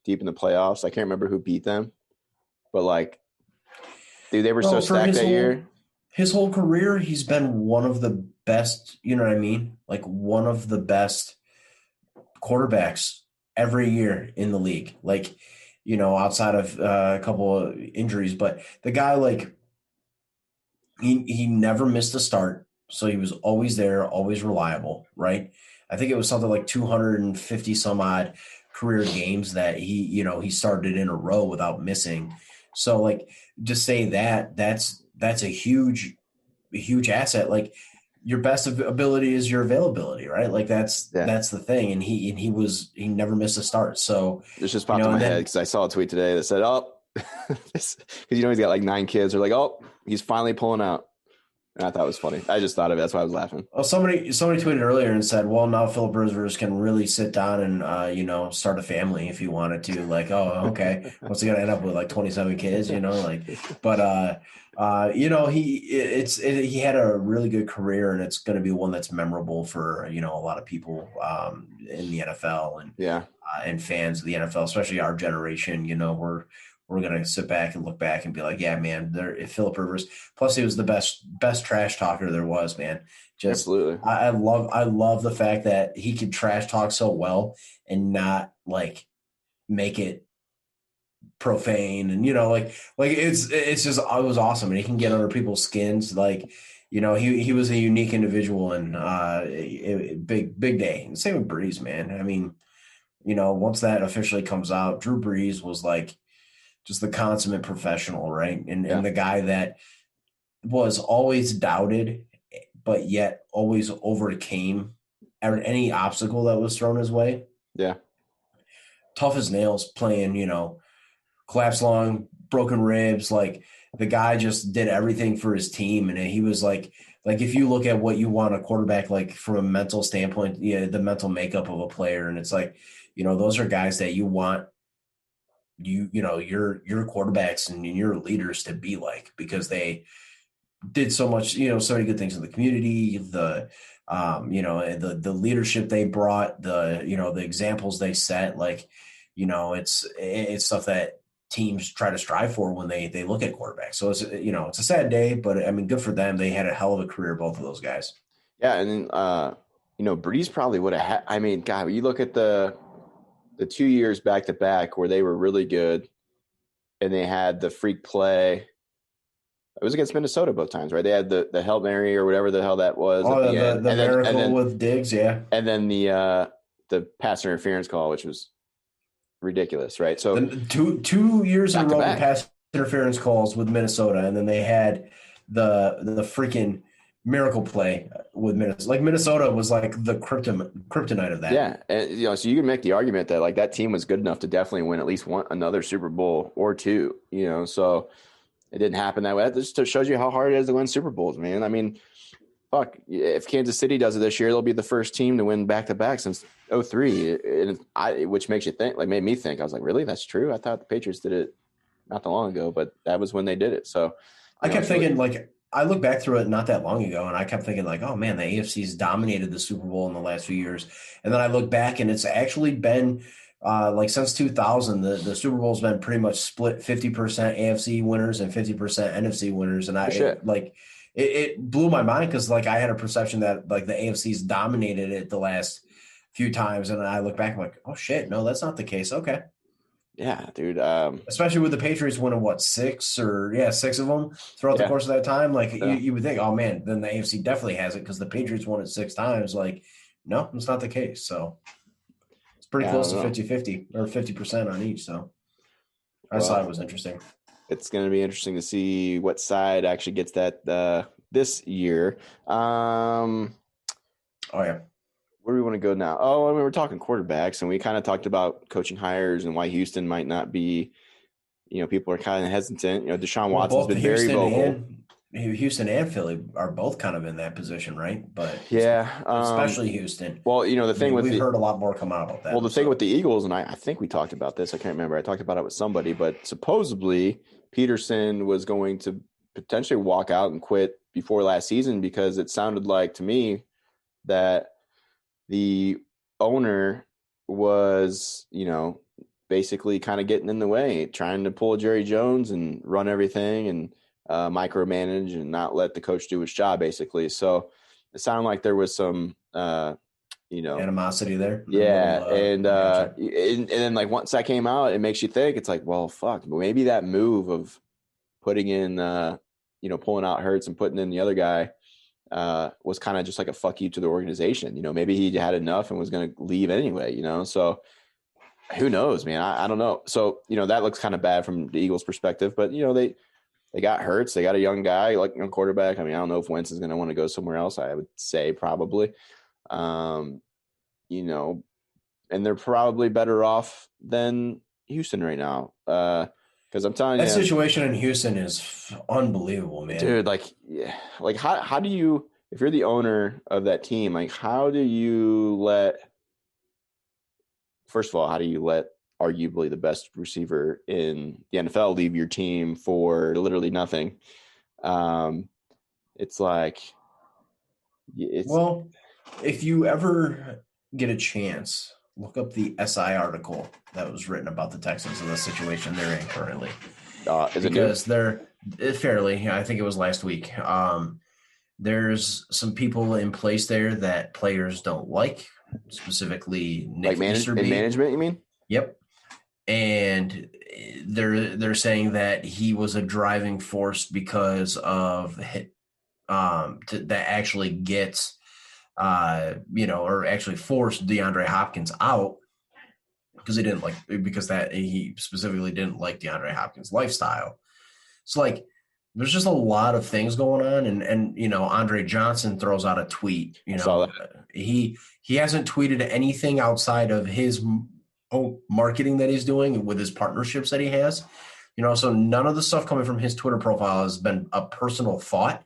deep in the playoffs. I can't remember who beat them, but like, dude, they were so stacked that year. His whole career, he's been one of the best, you know what I mean? Like one of the best quarterbacks every year in the league. Like, outside of a couple of injuries, but the guy, like, he never missed a start. So he was always there, always reliable, right? I think it was something like 250 some odd career games that he started in a row without missing. So like, just say that's a huge asset. Like, your best ability is your availability, right? Like that's the thing. And he never missed a start. So this just popped in my head because I saw a tweet today that said, "Oh," because he's got like 9 kids. They're like, "Oh, he's finally pulling out." And I thought it was funny. I just thought of it. That's why I was laughing. Well, somebody tweeted earlier and said, "Well, now Philip Rivers can really sit down and start a family if he wanted to." Like, oh, okay, what's he gonna end up with, like 27 kids? But he had a really good career, and it's going to be one that's memorable for a lot of people in the NFL and fans of the NFL, especially our generation. We're going to sit back and look back and be like, yeah, man, Philip Rivers. Plus, he was the best trash talker there was, man. Absolutely. I love the fact that he could trash talk so well and not like make it profane, and it's just, it was awesome, and he can get under people's skins. Like, he was a unique individual, and big day. And same with Breeze, man. I mean, once that officially comes out, Drew Brees was like just the consummate professional, right? And the guy that was always doubted, but yet always overcame any obstacle that was thrown his way. Yeah. Tough as nails, playing, collapse lung, broken ribs. Like, the guy just did everything for his team. And he was like if you look at what you want a quarterback, like from a mental standpoint, the mental makeup of a player. And it's like, those are guys that you want your quarterbacks and your leaders to be like, because they did so much, so many good things in the community, the leadership they brought, the examples they set. Like, it's stuff that teams try to strive for when they look at quarterbacks. So it's a sad day, but I mean, good for them. They had a hell of a career, both of those guys. Yeah. And then, Breeze probably would have had, I mean, God, you look at the 2 years back to back where they were really good and they had the freak play. It was against Minnesota both times, right? They had the Hail Mary or whatever the hell that was. Oh, the miracle with Diggs, yeah. And then the pass interference call, which was ridiculous, right? So two years in a row of pass interference calls with Minnesota, and then they had the freaking miracle play with Minnesota. Like, Minnesota was like the kryptonite of that. Yeah, and so you can make the argument that like that team was good enough to definitely win at least another Super Bowl or two. So it didn't happen that way. That just shows you how hard it is to win Super Bowls, man. I mean, fuck, if Kansas City does it this year, they'll be the first team to win back-to-back since 2003, which makes you think, like, made me think. I was like, really? That's true? I thought the Patriots did it not that long ago, but that was when they did it. So I kept thinking, like, I look back through it not that long ago, and I kept thinking, like, oh, man, the AFC's dominated the Super Bowl in the last few years. And then I look back, and it's actually been like since 2000, the Super Bowl's been pretty much split 50% AFC winners and 50% NFC winners. And it blew my mind, because like I had a perception that like the AFC's dominated it the last few times. And I look back, I'm like, oh shit, no, that's not the case. Okay. Yeah, dude. Especially with the Patriots winning six of them throughout the course of that time. Like you would think, oh man, then the AFC definitely has it because the Patriots won it 6 times. Like, no, it's not the case. So it's pretty close to 50-50 or 50% on each. So I thought it was interesting. It's going to be interesting to see what side actually gets that this year. Oh yeah. Where do we want to go now? Oh, we were talking quarterbacks, and we kind of talked about coaching hires and why Houston might not be people are kind of hesitant. Deshaun Well, Watson's both been very vocal. Houston and Philly are both kind of in that position, right? But Yeah. especially Houston. Well, the thing with we've heard a lot more come out about that. Well, the thing with the Eagles, and I think we talked about this. I can't remember. I talked about it with somebody, but supposedly Peterson was going to potentially walk out and quit before last season because it sounded like to me that the owner was, basically kind of getting in the way, trying to pull Jerry Jones and run everything and micromanage and not let the coach do his job, basically. So it sounded like there was some, animosity there. Yeah, and then like once that came out, it makes you think. It's like, well, fuck, maybe that move of putting in, pulling out Hurts and putting in the other guy was kind of just like a fuck you to the organization. Maybe he had enough and was going to leave anyway. So who knows, man? I don't know. So that looks kind of bad from the Eagles' perspective, but they got Hurts, they got a young guy like a quarterback. I mean, I don't know if Wentz is going to want to go somewhere else. I would say probably. And they're probably better off than Houston right now. Because I'm telling you, that situation in Houston is unbelievable, man. Dude, how do you, if you're the owner of that team, like how do you first of all, how do you let arguably the best receiver in the NFL leave your team for literally nothing? Well, if you ever get a chance, look up the SI article that was written about the Texans and the situation they're in currently. Because they're fairly, I think it was last week. There's some people in place there that players don't like, specifically Nick management, you mean? Yep. And they're saying that he was a driving force because of that actually gets or actually forced DeAndre Hopkins out because he specifically didn't like DeAndre Hopkins' lifestyle. So there's just a lot of things going on, and Andre Johnson throws out a tweet. He hasn't tweeted anything outside of his marketing that he's doing with his partnerships that he has. So none of the stuff coming from his Twitter profile has been a personal thought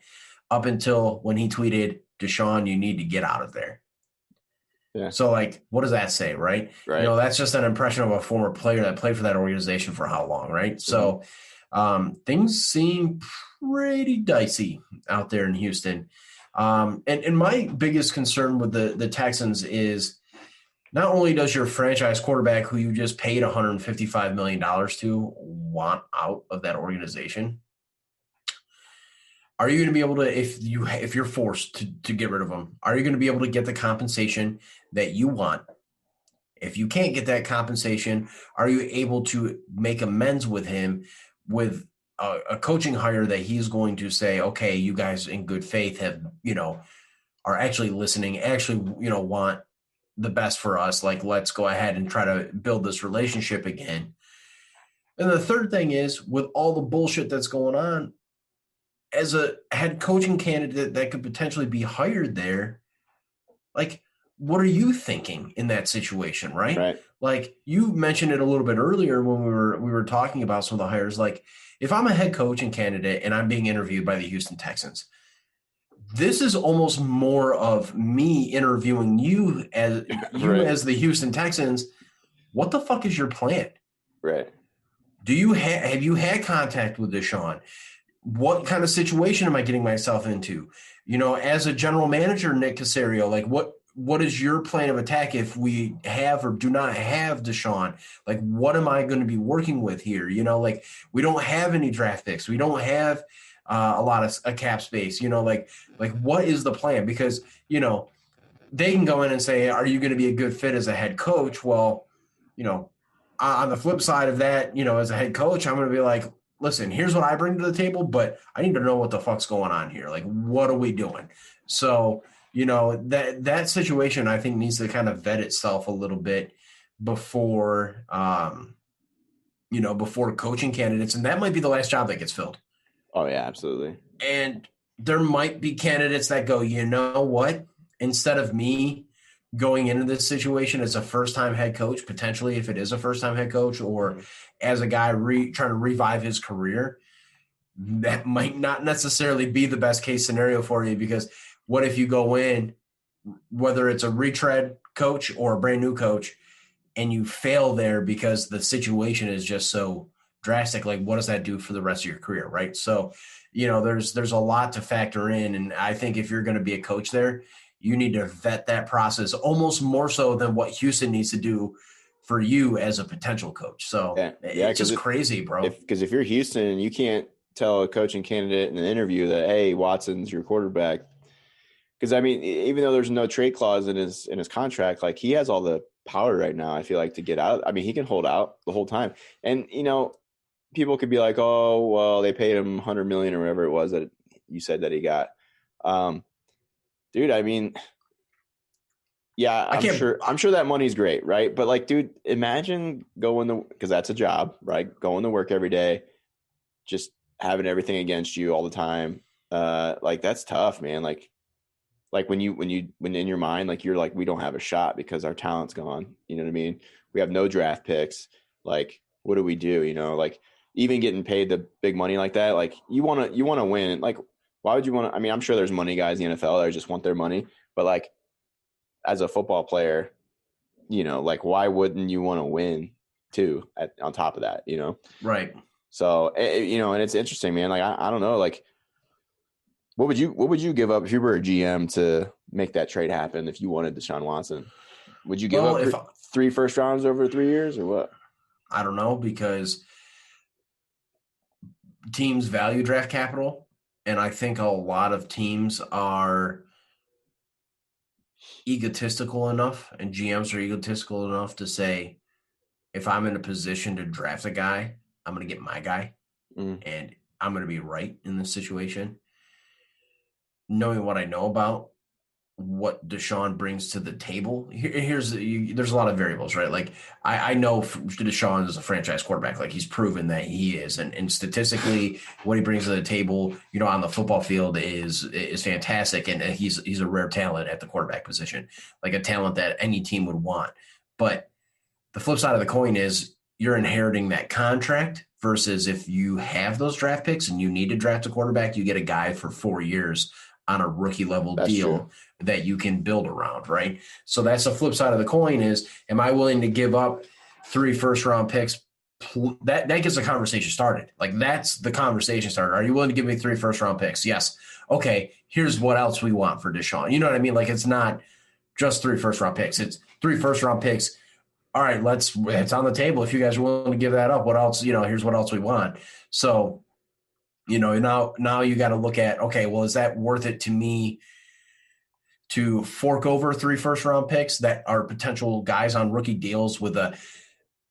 up until when he tweeted, "Deshaun, you need to get out of there." Yeah. So what does that say, right? Right. That's just an impression of a former player that played for that organization for how long, right? Mm-hmm. So things seem pretty dicey out there in Houston. And my biggest concern with the Texans is not only does your franchise quarterback, who you just paid $155 million to, want out of that organization, are you going to be able to, if you're forced to get rid of him, are you going to be able to get the compensation that you want? If you can't get that compensation, are you able to make amends with him with a coaching hire that he's going to say, okay, you guys in good faith have, are actually listening, actually, want the best for us. Let's go ahead and try to build this relationship again. And the third thing is, with all the bullshit that's going on, as a head coaching candidate that could potentially be hired there, what are you thinking in that situation, right? You mentioned it a little bit earlier when we were talking about some of the hires. If I'm a head coaching candidate and I'm being interviewed by the Houston Texans, this is almost more of me interviewing you as the Houston Texans. What the fuck is your plan? Right. Do you have you had contact with Deshaun? What kind of situation am I getting myself into? As a general manager, Nick Caserio, what is your plan of attack if we have or do not have Deshaun? What am I going to be working with here? We don't have any draft picks. We don't have a lot of a cap space. What is the plan? Because, they can go in and say, are you going to be a good fit as a head coach? Well, on the flip side of that, as a head coach, I'm going to be like, listen, here's what I bring to the table, but I need to know what the fuck's going on here. What are we doing? So, that situation, I think, needs to kind of vet itself a little bit before, before coaching candidates. And that might be the last job that gets filled. Oh, yeah, absolutely. And there might be candidates that go, you know what? Instead of me going into this situation as a first-time head coach, potentially if it is a first-time head coach, or as a guy trying to revive his career, that might not necessarily be the best case scenario for you, because what if you go in, whether it's a retread coach or a brand new coach, and you fail there because the situation is just so drastic? Like, what does that do for the rest of your career, right? So, there's a lot to factor in. And I think if you're going to be a coach there, you need to vet that process almost more so than what Houston needs to do for you as a potential coach. So it's just crazy, bro. Because if you're Houston, you can't tell a coaching candidate in an interview that, hey, Watson's your quarterback. Because, I mean, even though there's no trade clause in his contract, like, he has all the power right now, I feel like, to get out. I mean, he can hold out the whole time. And, people could be like, oh, well, they paid him $100 million or whatever it was that you said that he got. Dude, I mean, yeah, I'm sure that money's great, right? But, like, dude, imagine because that's a job, right? Going to work every day, just having everything against you all the time. Like, that's tough, man. Like when in your mind, like, you're like, we don't have a shot because our talent's gone. You know what I mean? We have no draft picks. Like, what do we do? Like, even getting paid the big money like that, like, you want to win. Like, why would you want to? I mean, I'm sure there's money guys in the NFL that just want their money, but, like, as a football player, like, why wouldn't you want to win too on top of that, Right. So, and it's interesting, man. Like, I don't know, like, what would you give up if you were a GM to make that trade happen? If you wanted Deshaun Watson, would you give up 3 first rounds over 3 years or what? I don't know, because teams value draft capital, and I think a lot of teams are egotistical enough, and GMs are egotistical enough to say, if I'm in a position to draft a guy, I'm going to get my guy, and I'm going to be right in this situation. Knowing what I know about what Deshaun brings to the table, there's a lot of variables, right? Like, I know Deshaun is a franchise quarterback. Like, he's proven that he is, and statistically, what he brings to the table, on the football field is fantastic, and he's a rare talent at the quarterback position, like a talent that any team would want. But the flip side of the coin is you're inheriting that contract, versus if you have those draft picks and you need to draft a quarterback, you get a guy for 4 years on a rookie level deal that you can build around, right? So that's the flip side of the coin is, am I willing to give up 3 first round picks? That gets the conversation started. Like, that's the conversation starter. Are you willing to give me 3 first round picks? Yes. Okay, here's what else we want for Deshaun. You know what I mean? Like, it's not just 3 first round picks. It's 3 first round picks. All right, it's on the table. If you guys are willing to give that up, what else, here's what else we want. So, now you got to look at, okay, well, is that worth it to me to fork over 3 first round picks that are potential guys on rookie deals with a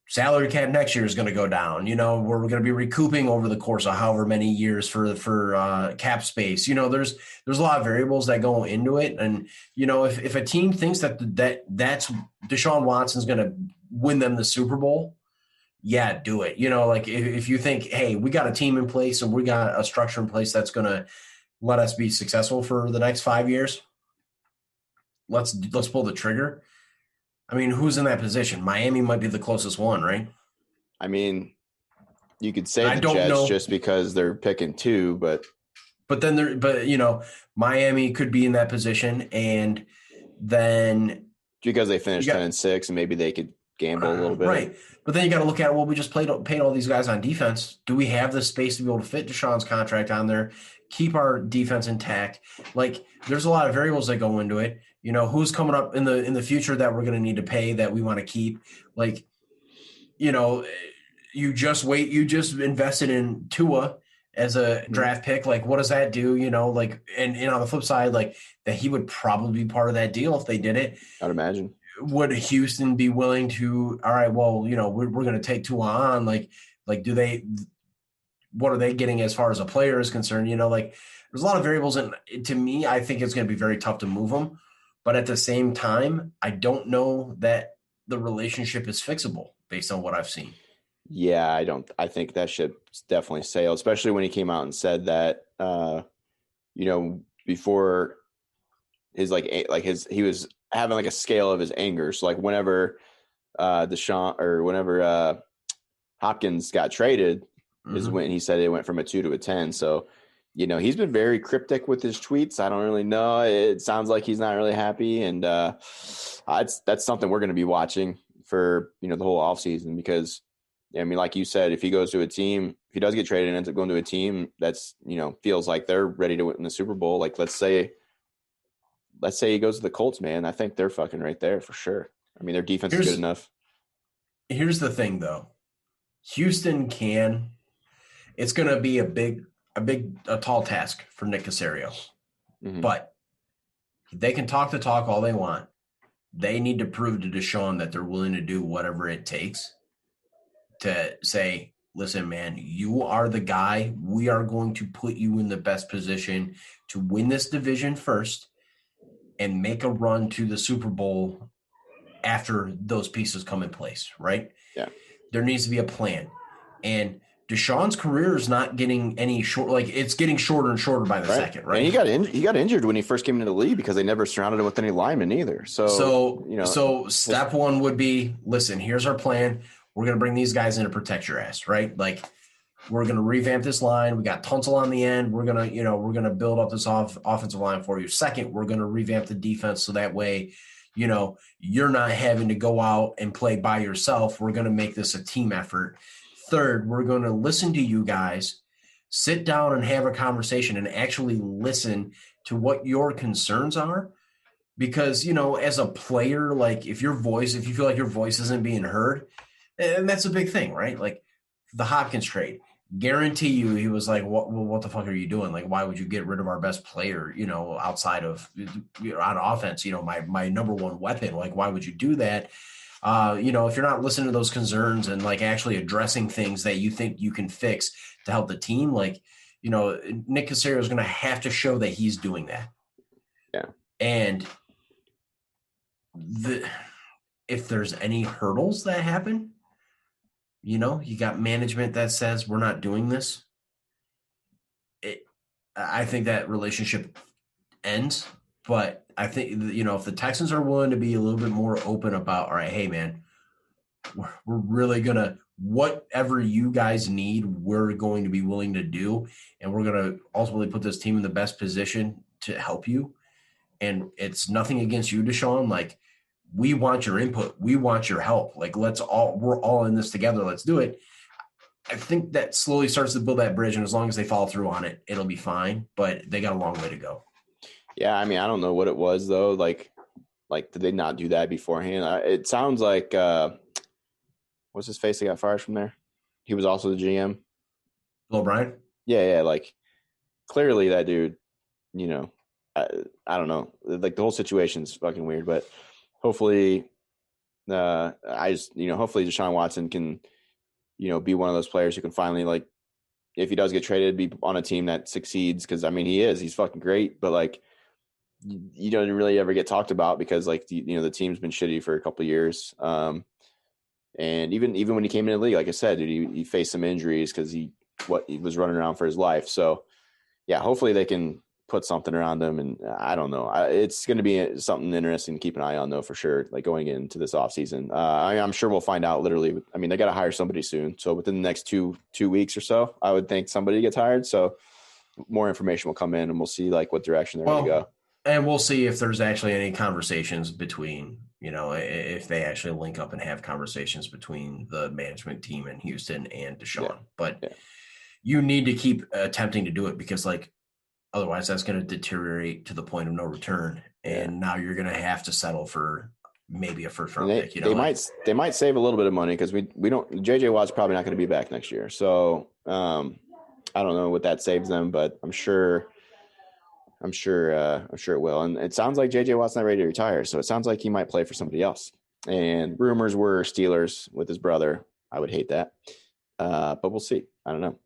salary cap next year is going to go down? We're going to be recouping over the course of however many years for cap space. There's a lot of variables that go into it. And, if a team thinks that's Deshaun Watson's going to win them the Super Bowl, yeah, do it. Like, if you think, hey, we got a team in place and we got a structure in place that's going to let us be successful for the next 5 years, let's pull the trigger. I mean, who's in that position? Miami might be the closest one, right? I mean, you could say the Jets just because they're picking 2, but then Miami could be in that position, and then because they finished 10-6, and maybe they could gamble a little bit, right? But then you got to look at, well, we just paid all these guys on defense. Do we have the space to be able to fit Deshaun's contract on there, keep our defense intact? Like, there's a lot of variables that go into it. Who's coming up in the future that we're going to need to pay that we want to keep? Like, you just invested in Tua as a draft pick. Like, what does that do? Like, and on the flip side, like, that he would probably be part of that deal if they did it. I'd imagine. Would Houston be willing to, all right, well, we're going to take Tua on, like what are they getting as far as a player is concerned? Like, there's a lot of variables. And to me, I think it's going to be very tough to move them. But at the same time, I don't know that the relationship is fixable based on what I've seen. Yeah, I think that ship's definitely sailed, especially when he came out and said that, before he was having like a scale of his anger. So like whenever whenever Hopkins got traded is when he said it went from a 2 to a 10. So, he's been very cryptic with his tweets. I don't really know. It sounds like he's not really happy. And that's something we're going to be watching for, the whole offseason because, like you said, if he goes to a team, if he does get traded and ends up going to a team that's, feels like they're ready to win the Super Bowl, like let's say he goes to the Colts, man, I think they're fucking right there for sure. I mean, their defense is good enough. Here's the thing, though. Houston it's going to be a tall task for Nick Caserio. Mm-hmm. But they can talk the talk all they want. They need to prove to Deshaun that they're willing to do whatever it takes to say, listen, man, you are the guy. We are going to put you in the best position to win this division first and make a run to the Super Bowl after those pieces come in place, right? Yeah. There needs to be a plan. And Deshaun's career is not getting any short. Like it's getting shorter and shorter by the second, right? And he got injured when he first came into the league because they never surrounded him with any linemen either. So step one would be, listen, here's our plan. We're going to bring these guys in to protect your ass, right? Like we're going to revamp this line. We got Tunsil on the end. We're going to build up this offensive line for you. Second, we're going to revamp the defense so that way, you're not having to go out and play by yourself. We're going to make this a team effort. Third, we're going to listen to you guys, sit down and have a conversation and actually listen to what your concerns are. Because, as a player, like if you feel like your voice isn't being heard, and that's a big thing, right? Like the Hopkins trade, guarantee you he was like, what the fuck are you doing? Like, why would you get rid of our best player, outside of on offense, my number one weapon? Like, why would you do that? If you're not listening to those concerns and like actually addressing things that you think you can fix to help the team, like, Nick Caserio is going to have to show that he's doing that. Yeah. And if there's any hurdles that happen, you got management that says we're not doing this. I think that relationship ends. But I think, if the Texans are willing to be a little bit more open about, all right, hey, man, we're really going to, whatever you guys need, we're going to be willing to do. And we're going to ultimately put this team in the best position to help you. And it's nothing against you, Deshaun. Like, we want your input. We want your help. Like, we're all in this together. Let's do it. I think that slowly starts to build that bridge. And as long as they follow through on it, it'll be fine. But they got a long way to go. Yeah, I mean, I don't know what it was though. Like, did they not do that beforehand? It sounds like what's his face that got fired from there? He was also the GM. Bill O'Brien? Yeah. Like, clearly that dude, I don't know. Like, the whole situation's fucking weird. But hopefully, hopefully Deshaun Watson can, be one of those players who can finally, like, if he does get traded, be on a team that succeeds. Because I mean, he's fucking great. But like, you don't really ever get talked about because like the team's been shitty for a couple of years. And even when he came into the league, like I said, dude, he faced some injuries because he was running around for his life. So yeah, hopefully they can put something around him. And I don't know, it's going to be something interesting to keep an eye on though, for sure. Like going into this offseason, I'm sure we'll find out literally. I mean, they got to hire somebody soon. So within the next two weeks or so, I would think somebody gets hired. So more information will come in and we'll see like what direction they're going to go. And we'll see if there's actually any conversations between, if they actually link up and have conversations between the management team in Houston and Deshaun. Yeah. But you need to keep attempting to do it because, like, otherwise that's going to deteriorate to the point of no return. And now you're going to have to settle for maybe a first round pick. They might save a little bit of money because we don't. JJ Watt's probably not going to be back next year. So I don't know what that saves them, but I'm sure it will. And it sounds like JJ Watt's not ready to retire. So it sounds like he might play for somebody else. And rumors were Steelers with his brother. I would hate that. But we'll see. I don't know.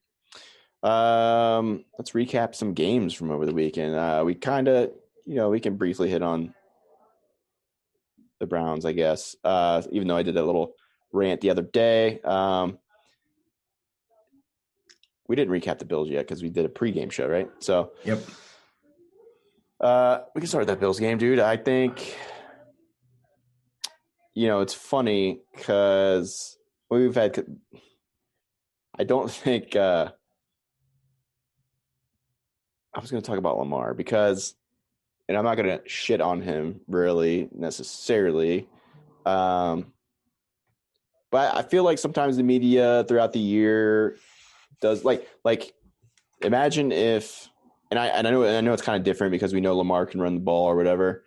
Let's recap some games from over the weekend. We kind of, we can briefly hit on the Browns, I guess. Even though I did a little rant the other day. We didn't recap the Bills yet because we did a pregame show, right? So, yep. We can start with that Bills game, dude. I think it's funny because we've had. I don't think I was going to talk about Lamar because, and I'm not going to shit on him really necessarily. But I feel like sometimes the media throughout the year does like imagine if, and I know it's kind of different because we know Lamar can run the ball or whatever,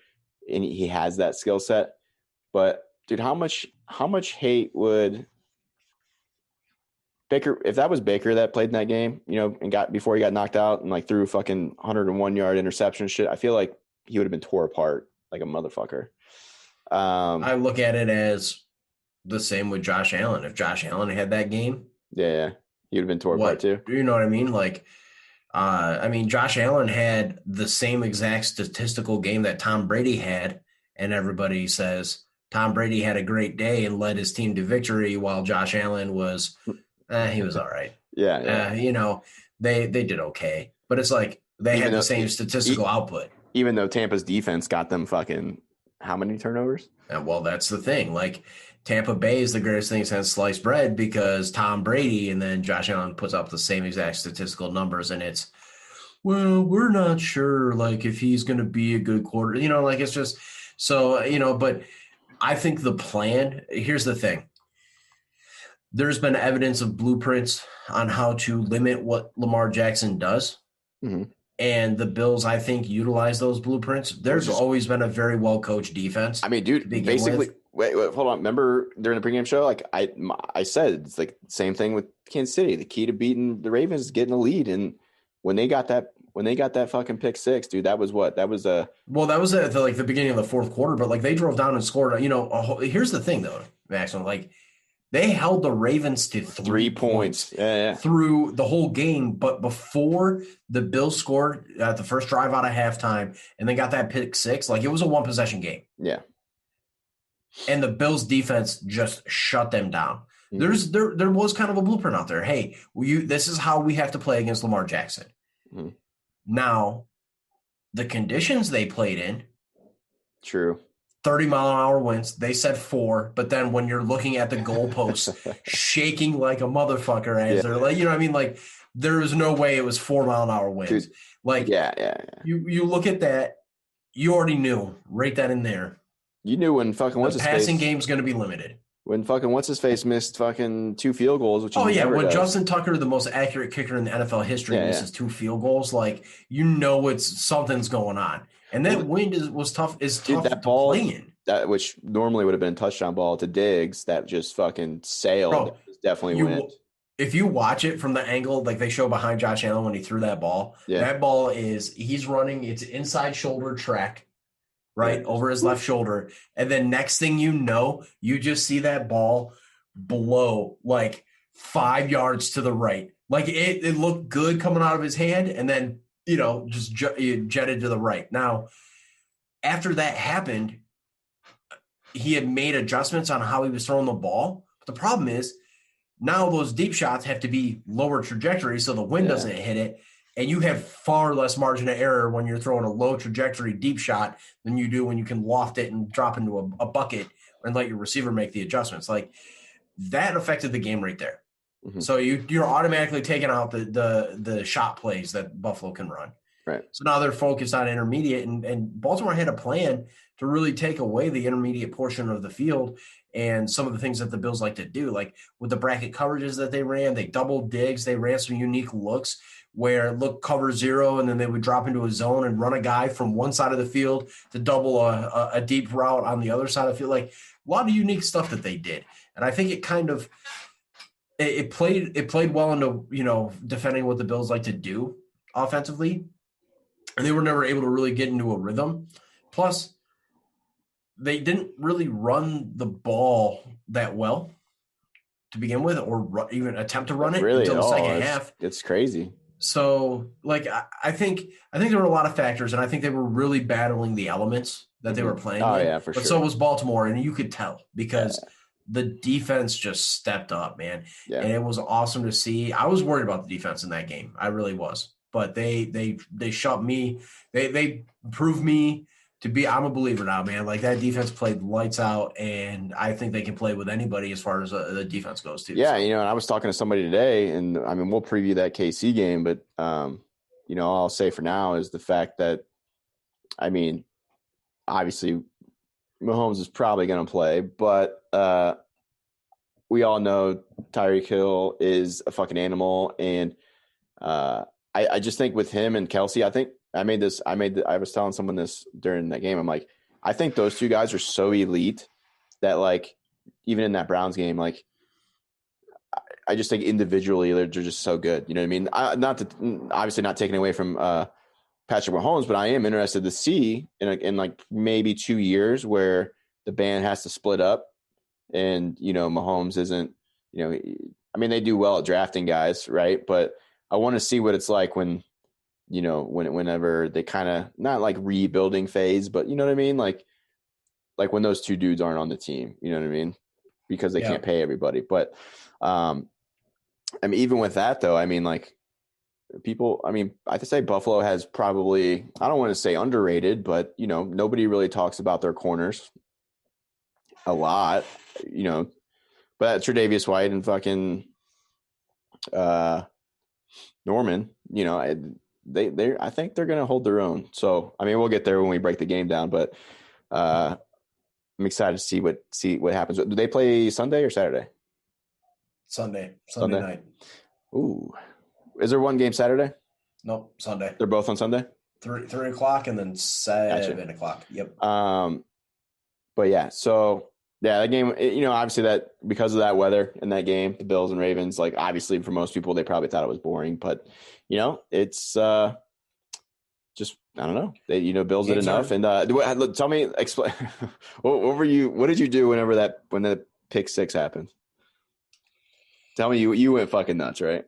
and he has that skill set. But dude, how much hate would Baker, if that was Baker that played in that game, and got before he got knocked out and like threw fucking 101-yard interception shit, I feel like he would have been tore apart like a motherfucker. I look at it as the same with Josh Allen. If Josh Allen had that game, yeah, he would have been tore apart too. You know what I mean? Like, Josh Allen had the same exact statistical game that Tom Brady had, and everybody says Tom Brady had a great day and led his team to victory, while Josh Allen was, he was all right. Yeah. They did okay, but it's like they had the same statistical output. Even though Tampa's defense got them fucking how many turnovers? Well, that's the thing. Like, Tampa Bay is the greatest thing since sliced bread because Tom Brady and then Josh Allen puts up the same exact statistical numbers, and it's, well, we're not sure like if he's going to be a good quarter. Like it's just so, but I think the plan, here's the thing. There's been evidence of blueprints on how to limit what Lamar Jackson does. Mm-hmm. And the Bills, I think, utilize those blueprints. There's always been a very well-coached defense. I mean, dude, basically, wait, hold on. Remember during the pregame show, like I said, it's like the same thing with Kansas City. The key to beating the Ravens is getting a lead. And when they got that fucking pick six, dude, that was what? That was at the beginning of the fourth quarter. But like they drove down and scored. Here's the thing, though, Maxwell. Like, they held the Ravens to 3 points through the whole game. But before the Bills scored at the first drive out of halftime and then got that pick six, like it was a one-possession game. Yeah. And the Bills defense just shut them down. Mm-hmm. There was kind of a blueprint out there. Hey, this is how we have to play against Lamar Jackson. Mm-hmm. Now, the conditions they played in. True. 30-mile-an-hour winds. They said 4, but then when you're looking at the goalposts shaking like a motherfucker as they're like, like there was no way it was 4-mile-an-hour winds. Dude, like, You look at that, you already knew right then and there. You knew when fucking the passing game's going to be limited. When fucking what's his face missed fucking 2 field goals, which when Justin Tucker, the most accurate kicker in the NFL history, misses 2 field goals, like something's going on. And that wind was tough. That ball, to play in. That which normally would have been a touchdown ball to Diggs, that just fucking sailed. Bro, it was definitely wind. If you watch it from the angle, like they show behind Josh Allen when he threw that ball, that ball he's running, it's inside shoulder track, right over his left shoulder. And then next thing you know, you just see that ball blow like 5 yards to the right. Like it looked good coming out of his hand, and then just jetted to the right. Now, after that happened, he had made adjustments on how he was throwing the ball. But the problem is now those deep shots have to be lower trajectory so the wind doesn't hit it. And you have far less margin of error when you're throwing a low trajectory deep shot than you do when you can loft it and drop into a bucket and let your receiver make the adjustments. Like, that affected the game right there. Mm-hmm. So you're automatically taking out the shot plays that Buffalo can run. Right. So now they're focused on intermediate, and Baltimore had a plan to really take away the intermediate portion of the field and some of the things that the Bills like to do. Like with the bracket coverages that they ran, they doubled digs, they ran some unique looks where look cover 0, and then they would drop into a zone and run a guy from one side of the field to double a deep route on the other side of the field. Like a lot of unique stuff that they did. And I think it kind of it played well into, defending what the Bills like to do offensively. And they were never able to really get into a rhythm. Plus, they didn't really run the ball that well to begin with, or even attempt to run it until the second half. It's crazy. So, like, I think there were a lot of factors, and I think they were really battling the elements that they were playing. Oh, yeah, for sure. But so was Baltimore, and you could tell because the defense just stepped up, man. Yeah. And it was awesome to see. I was worried about the defense in that game. I really was. But they shut me. They proved me I'm a believer now, man. Like that defense played lights out, and I think they can play with anybody as far as the defense goes too. Yeah, and I was talking to somebody today, and I mean, we'll preview that KC game, but all I'll say for now is the fact that, I mean, obviously Mahomes is probably going to play, but we all know Tyreek Hill is a fucking animal, and I just think with him and Kelsey, I was telling someone this during that game. I'm like, I think those two guys are so elite that, like, even in that Browns game, like, I just think individually they're just so good. You know what I mean? Obviously not taking away from Patrick Mahomes, but I am interested to see in like maybe 2 years where the band has to split up, and Mahomes isn't. I mean, they do well at drafting guys, right? But I want to see what it's like when whenever they kind of not like rebuilding phase, but you know what I mean, like when those two dudes aren't on the team, you know what I mean, because they can't pay everybody, but. I mean, even with that, though, I mean, like people, I mean, I have to say Buffalo has probably, I don't want to say underrated, but, nobody really talks about their corners a lot, but Tre'Davious White and fucking Norman, I think they're going to hold their own. So, I mean, we'll get there when we break the game down, but I'm excited to see what happens. Do they play Sunday or Saturday? Sunday night. Ooh, is there one game Saturday? Nope, Sunday. They're both on Sunday. 3 o'clock and then 7 o'clock. Yep. But yeah, so yeah, that game. Obviously that because of that weather in that game, the Bills and Ravens. Like obviously for most people, they probably thought it was boring, but it's just I don't know. They Bills did enough. And tell me, explain. What did you do when the pick six happened? Tell me you went fucking nuts, right?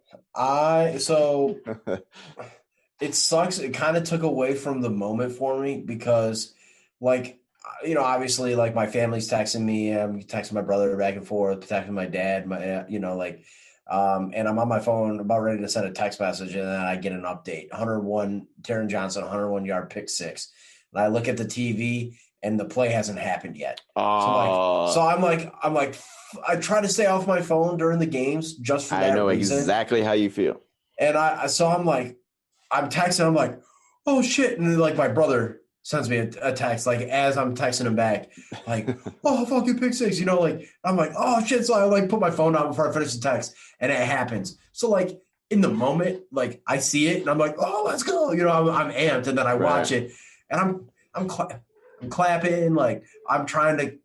It sucks. It kind of took away from the moment for me because, like, obviously, like my family's texting me. I'm texting my brother back and forth, texting my dad. And I'm on my phone about ready to send a text message, and then I get an update: 101 Taron Johnson, 101-yard pick six. And I look at the TV, and the play hasn't happened yet. So I'm like. I try to stay off my phone during the games just for that reason. I know exactly how you feel. And I'm like, I'm texting, I'm like, oh shit. And then like my brother sends me a text, like as I'm texting him back, like, oh, fucking pick six, like, I'm like, oh shit. So I like put my phone down before I finish the text, and it happens. So like in the moment, like I see it and I'm like, oh, let's go. I'm amped, and then I watch it and I'm clapping, like I'm trying to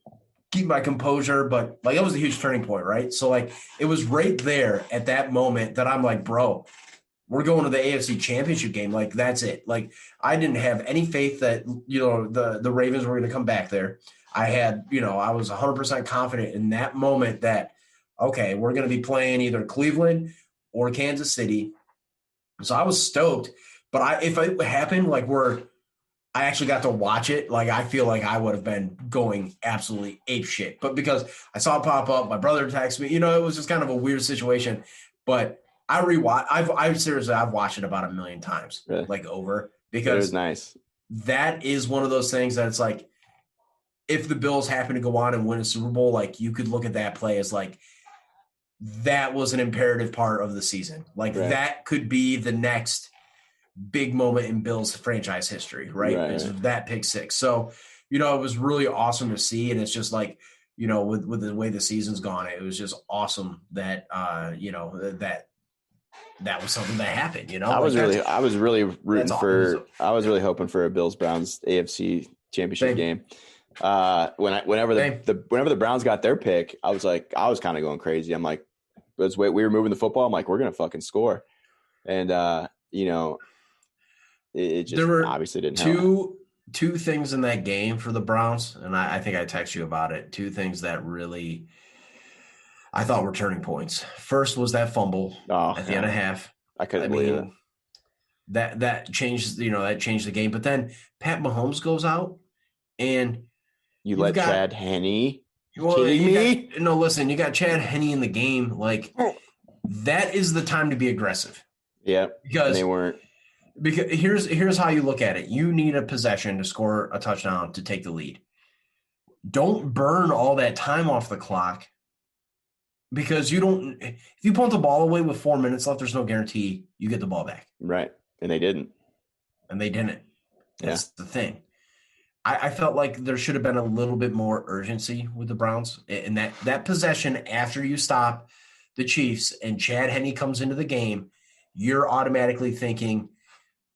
keep my composure, but like it was a huge turning point, right? So like it was right there at that moment that I'm like, bro, we're going to the AFC Championship game. Like that's it. Like I didn't have any faith that the Ravens were going to come back there. I had I was 100% confident in that moment that okay, we're going to be playing either Cleveland or Kansas City. So I was stoked. But if it happened like I actually got to watch it, like I feel like I would have been going absolutely ape shit. But because I saw it pop up, my brother texted me, it was just kind of a weird situation. But I rewatch. I've watched it about 1 million times, really? Like over, because it was nice. That is one of those things that it's like, if the Bills happen to go on and win a Super Bowl, like you could look at that play as like that was an imperative part of the season. Like that could be the next big moment in Bills franchise history, right? It's that pick six. So, it was really awesome to see. And it's just like, with the way the season's gone, it was just awesome that, that was something that happened, I was really hoping for a Bills Browns AFC championship game. Whenever the Browns got their pick, I was kind of going crazy. I'm like, we were moving the football. I'm like, we're going to fucking score. And, it just obviously didn't help. Two things in that game for the Browns, and I think I texted you about it. Two things that really I thought were turning points. First was that fumble at the end of half. I couldn't believe it. That changed the game. But then Pat Mahomes goes out, and you let Chad Henne. Kidding me? Listen, you got Chad Henne in the game. Like that is the time to be aggressive. Yeah, because they weren't. Because here's how you look at it. You need a possession to score a touchdown to take the lead. Don't burn all that time off the clock because if you punt the ball away with 4 minutes left, there's no guarantee you get the ball back. Right. And they didn't. That's the thing. I felt like there should have been a little bit more urgency with the Browns. And that possession after you stop the Chiefs and Chad Henne comes into the game, you're automatically thinking,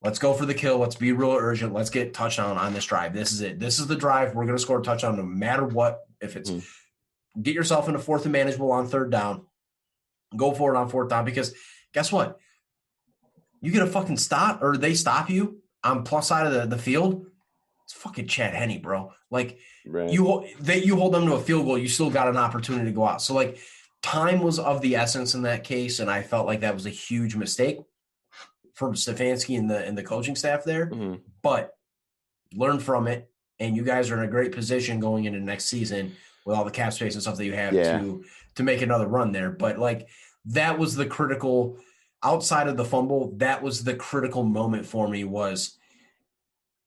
let's go for the kill. Let's be real urgent. Let's get touchdown on this drive. This is it. This is the drive. We're going to score a touchdown no matter what. If it's get yourself into fourth and manageable on third down, go for it on fourth down. Because guess what? You get a fucking stop or they stop you on plus side of the field. It's fucking Chad Henne, bro. Like you hold them to a field goal, you still got an opportunity to go out. So like time was of the essence in that case, and I felt like that was a huge mistake from Stefanski and the coaching staff there. Mm-hmm. But learn from it, and you guys are in a great position going into next season with all the cap space and stuff that you have to make another run there. But like that was the critical outside of the fumble. That was the critical moment for me was.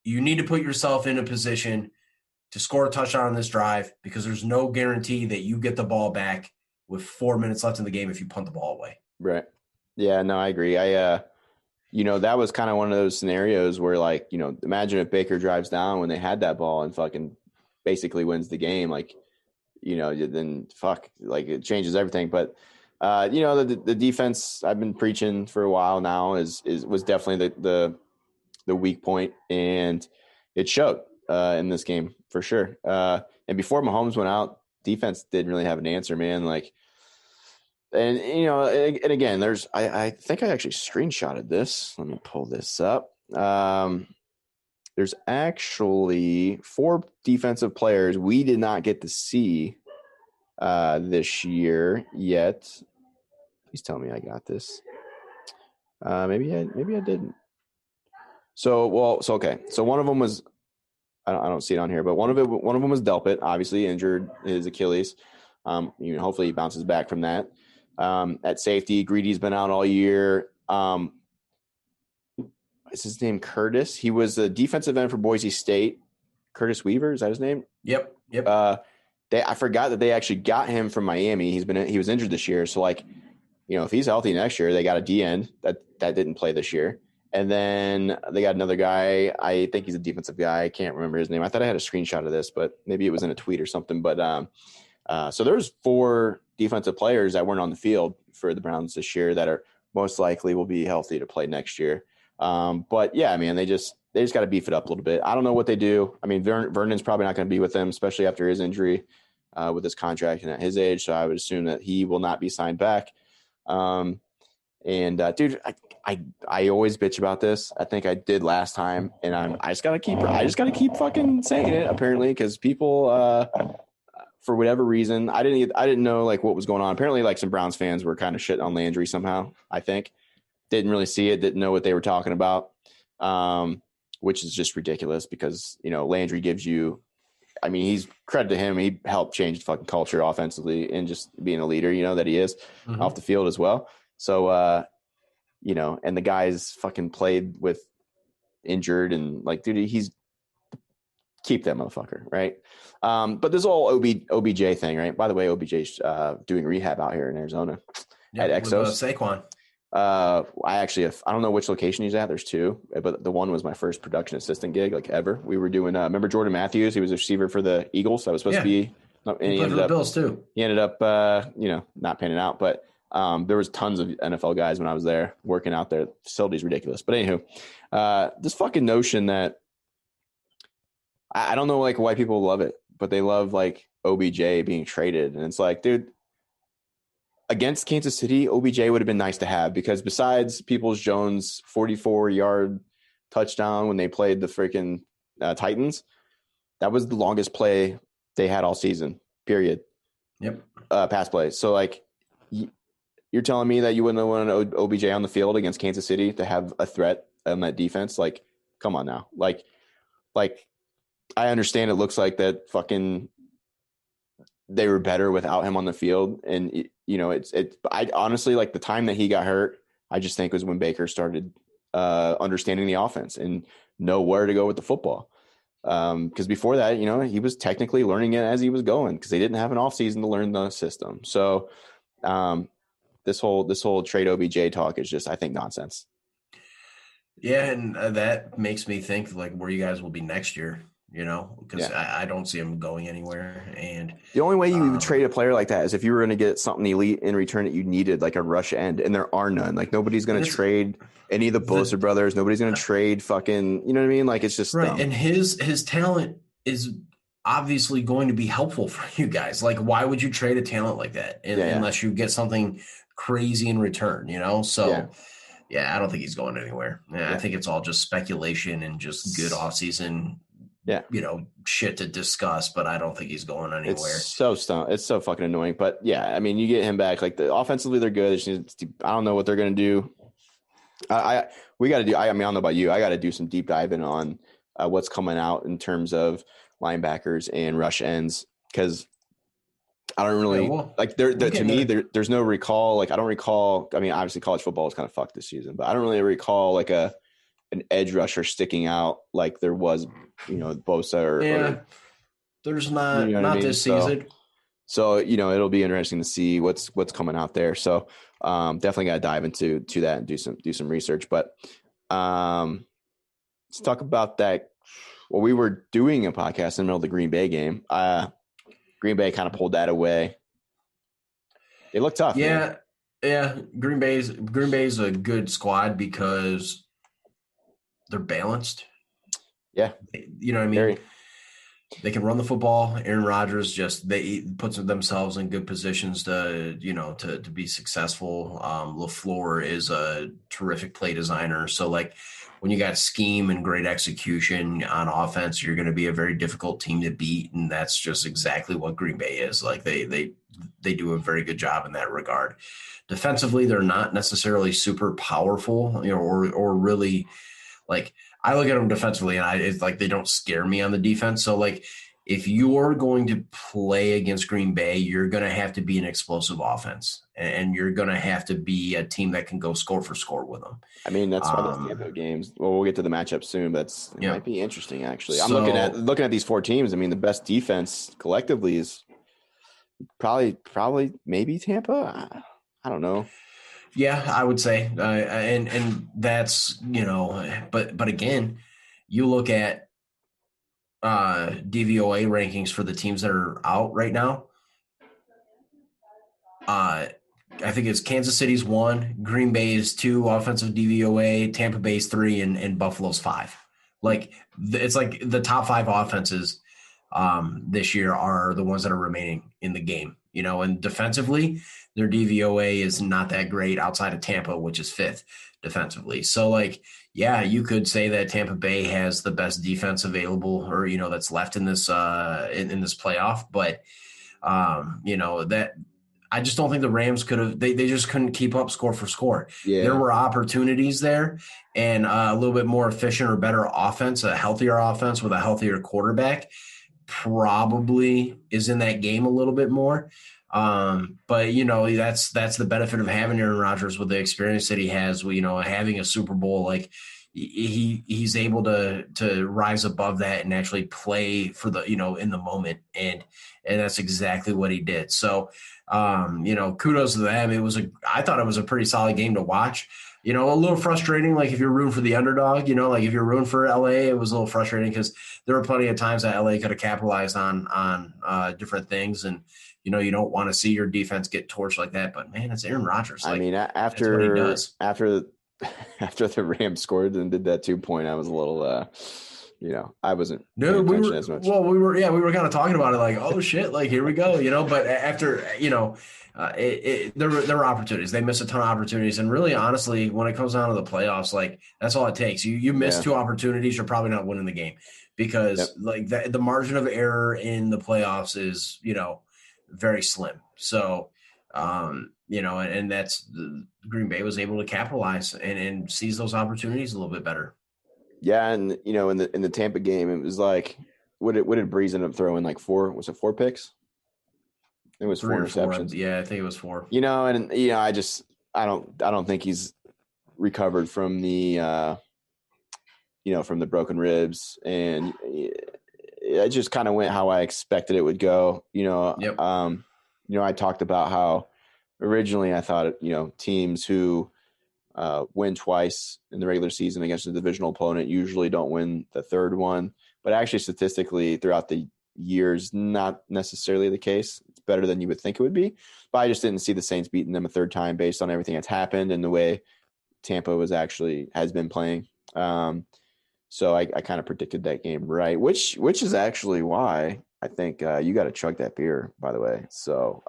You need to put yourself in a position to score a touchdown on this drive because there's no guarantee that you get the ball back with 4 minutes left in the game if you punt the ball away. Right. Yeah, no, I agree. That was kind of one of those scenarios where like, imagine if Baker drives down when they had that ball and fucking basically wins the game. Like, then fuck, like it changes everything. But, the defense I've been preaching for a while now was definitely the weak point, and it showed in this game for sure. And before Mahomes went out, defense didn't really have an answer, man. Like, and again, I think I actually screenshotted this. Let me pull this up. There's actually 4 defensive players we did not get to see this year yet. Please tell me I got this. Maybe I didn't. Okay. So one of them was, I don't see it on here, but one of them was Delpit, obviously injured his Achilles. Hopefully he bounces back from that. At safety, Greedy's been out all year. Is his name Curtis? He was a defensive end for Boise State. Curtis Weaver, is that his name? Yep. I forgot that they actually got him from Miami. He was injured this year, so like, if he's healthy next year, they got a D end that didn't play this year. And then they got another guy. I think he's a defensive guy. I can't remember his name. I thought I had a screenshot of this, but maybe it was in a tweet or something. But so there was 4 defensive players that weren't on the field for the Browns this year that are most likely will be healthy to play next year. But yeah, I mean, they just got to beef it up a little bit. I don't know what they do. I mean, Vernon's probably not going to be with them, especially after his injury with his contract and at his age. So I would assume that he will not be signed back. Dude, I always bitch about this. I think I did last time, and I just gotta keep fucking saying it. Apparently, because people, for whatever reason, I didn't know like what was going on. Apparently, like some Browns fans were kind of shitting on Landry somehow. I think didn't really see it, didn't know what they were talking about, which is just ridiculous because Landry gives you. I mean, he's credit to him. He helped change the fucking culture offensively and just being a leader, that he is off the field as well. So, and the guys fucking played with injured and like, dude, he's keep that motherfucker. Right. But this whole OBJ thing, right? By the way, OBJ's doing rehab out here in Arizona at Ajxo. Saquon. I don't know which location he's at. There's 2, but the one was my first production assistant gig like ever. We were doing, remember Jordan Matthews? He was a receiver for the Eagles. That was supposed to be, and he ended up Bills too. He ended up, not panning out, but there was tons of NFL guys when I was there working out there. The facility's ridiculous. But anywho, this fucking notion that I don't know like why people love it, but they love like OBJ being traded. And it's like, dude, against Kansas City, OBJ would have been nice to have because besides Peoples-Jones' 44-yard touchdown when they played the freaking Titans, that was the longest play they had all season, period. Yep. Pass play. So like, you're telling me that you wouldn't want an OBJ on the field against Kansas City to have a threat on that defense? Like, come on now. Like I understand it looks like that fucking they were better without him on the field. And, I honestly, like the time that he got hurt, I just think was when Baker started understanding the offense and know where to go with the football. Because before that, he was technically learning it as he was going because they didn't have an off season to learn the system. So this whole trade OBJ talk is just, I think, nonsense. Yeah, and that makes me think like where you guys will be next year. Because I don't see him going anywhere. And the only way you would trade a player like that is if you were going to get something elite in return that you needed, like a rush end, and there are none. Like nobody's going to trade any of the Bosa brothers. Nobody's going to trade fucking, you know what I mean? Like it's just right. dumb. And his talent is obviously going to be helpful for you guys. Like why would you trade a talent like that unless you get something crazy in return? So. Yeah, I don't think he's going anywhere. I think it's all just speculation and just good offseason. Shit to discuss, but I don't think he's going anywhere. It's so fucking annoying. But yeah, I mean, you get him back. Like offensively, they're good. I don't know what they're gonna do. We got to do. I don't know about you. I got to do some deep diving on what's coming out in terms of linebackers and rush ends because I don't really there's no recall. Like I don't recall. I mean, obviously, college football is kind of fucked this season, but I don't really recall like an edge rusher sticking out like there was, Bosa or there's not this season. So it'll be interesting to see what's coming out there. So definitely got to dive into that and do some research. But let's talk about that. Well, we were doing a podcast in the middle of the Green Bay game. Green Bay kind of pulled that away. It looked tough. Yeah, man. Green Bay's a good squad because they're balanced. Yeah, you know what I mean. Very. They can run the football. Aaron Rodgers puts themselves in good positions to be successful. LaFleur is a terrific play designer. So like when you got scheme and great execution on offense, you're going to be a very difficult team to beat. And that's just exactly what Green Bay is. Like they do a very good job in that regard. Defensively, they're not necessarily super powerful, or really like I look at them defensively and it's like they don't scare me on the defense. So like if you're going to play against Green Bay, you're going to have to be an explosive offense and you're going to have to be a team that can go score for score with them. I mean, that's why those Tampa games. Well, we'll get to the matchup soon, but it might be interesting actually. I'm looking at these four teams. I mean, the best defense collectively is probably maybe Tampa. I don't know. Yeah, I would say, and that's but again, you look at DVOA rankings for the teams that are out right now. I think it's Kansas City's 1, Green Bay is 2 offensive DVOA, Tampa Bay's 3, and Buffalo's 5. Like it's like the top 5 offenses this year are the ones that are remaining in the game. And defensively, their DVOA is not that great outside of Tampa, which is 5th defensively. So like, yeah, you could say that Tampa Bay has the best defense available or, that's left in this in this playoff. But, that I just don't think the Rams could have, they just couldn't keep up score for score. Yeah. There were opportunities there and a little bit more efficient or better offense, a healthier offense with a healthier quarterback probably is in that game a little bit more. But that's the benefit of having Aaron Rodgers with the experience that he has, having a Super Bowl, like he's able to rise above that and actually play for the, in the moment. And that's exactly what he did. So, kudos to them. I thought it was a pretty solid game to watch. A little frustrating, like if you're rooting for the underdog, like if you're rooting for LA, it was a little frustrating because there were plenty of times that LA could have capitalized on different things. And, you don't want to see your defense get torched like that. But, man, it's Aaron Rodgers. Like, I mean, after the Rams scored and did that 2-point, I was a little I wasn't paying attention as much. Well, we were kind of talking about it like, oh, shit, like, here we go, But after, there were opportunities. They missed a ton of opportunities. And really, honestly, when it comes down to the playoffs, like, that's all it takes. You miss 2 opportunities, you're probably not winning the game because, like, the margin of error in the playoffs is, very slim. So, and that's Green Bay was able to capitalize and seize those opportunities a little bit better. Yeah, and in the Tampa game, it was like, what did Breeze end up throwing? Like 4? Was it 4 picks? It was 4 interceptions. Yeah, I think it was 4. I don't think he's recovered from the from the broken ribs, and it just kind of went how I expected it would go. Yep. I talked about how originally I thought teams who win twice in the regular season against a divisional opponent usually don't win the third one, but actually statistically throughout the years, not necessarily the case. It's better than you would think it would be, but I just didn't see the Saints beating them a third time based on everything that's happened and the way Tampa has been playing. So I kind of predicted that game right, which is actually why I think you got to chug that beer, by the way. So,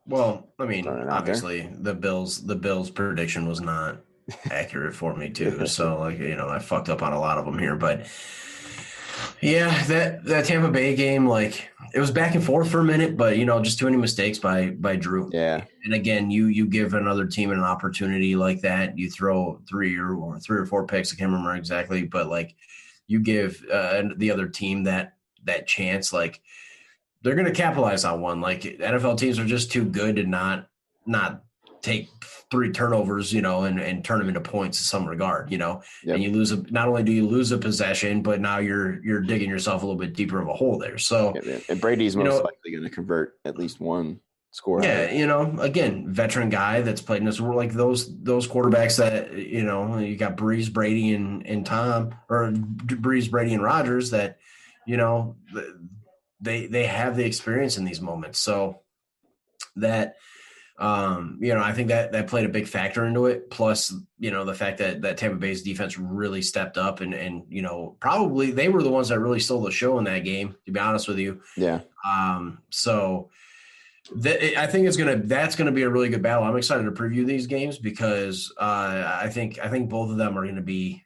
well, I mean, obviously the Bills prediction was not accurate for me too. So I fucked up on a lot of them here, but yeah, that Tampa Bay game, it was back and forth for a minute, but just too many mistakes by Drew. Yeah. And again, you give another team an opportunity like that, you throw three or four picks, I can't remember exactly, but you give the other team that chance, they're going to capitalize on one. NFL teams are just too good to not take 3 turnovers, and turn them into points in some regard, Yep. and you lose not only do you lose a possession, but now you're digging yourself a little bit deeper of a hole there. So, and Brady's most likely going to convert at least one score. Yeah. Again, veteran guy that's played in this world, those quarterbacks that, you got Breeze, Brady and Tom, or Breeze, Brady and Rodgers that, they have the experience in these moments. So that, I think that played a big factor into it. Plus, the fact that Tampa Bay's defense really stepped up and probably they were the ones that really stole the show in that game, to be honest with you. Yeah. So I think that's gonna be a really good battle. I'm excited to preview these games because I think both of them are going to be.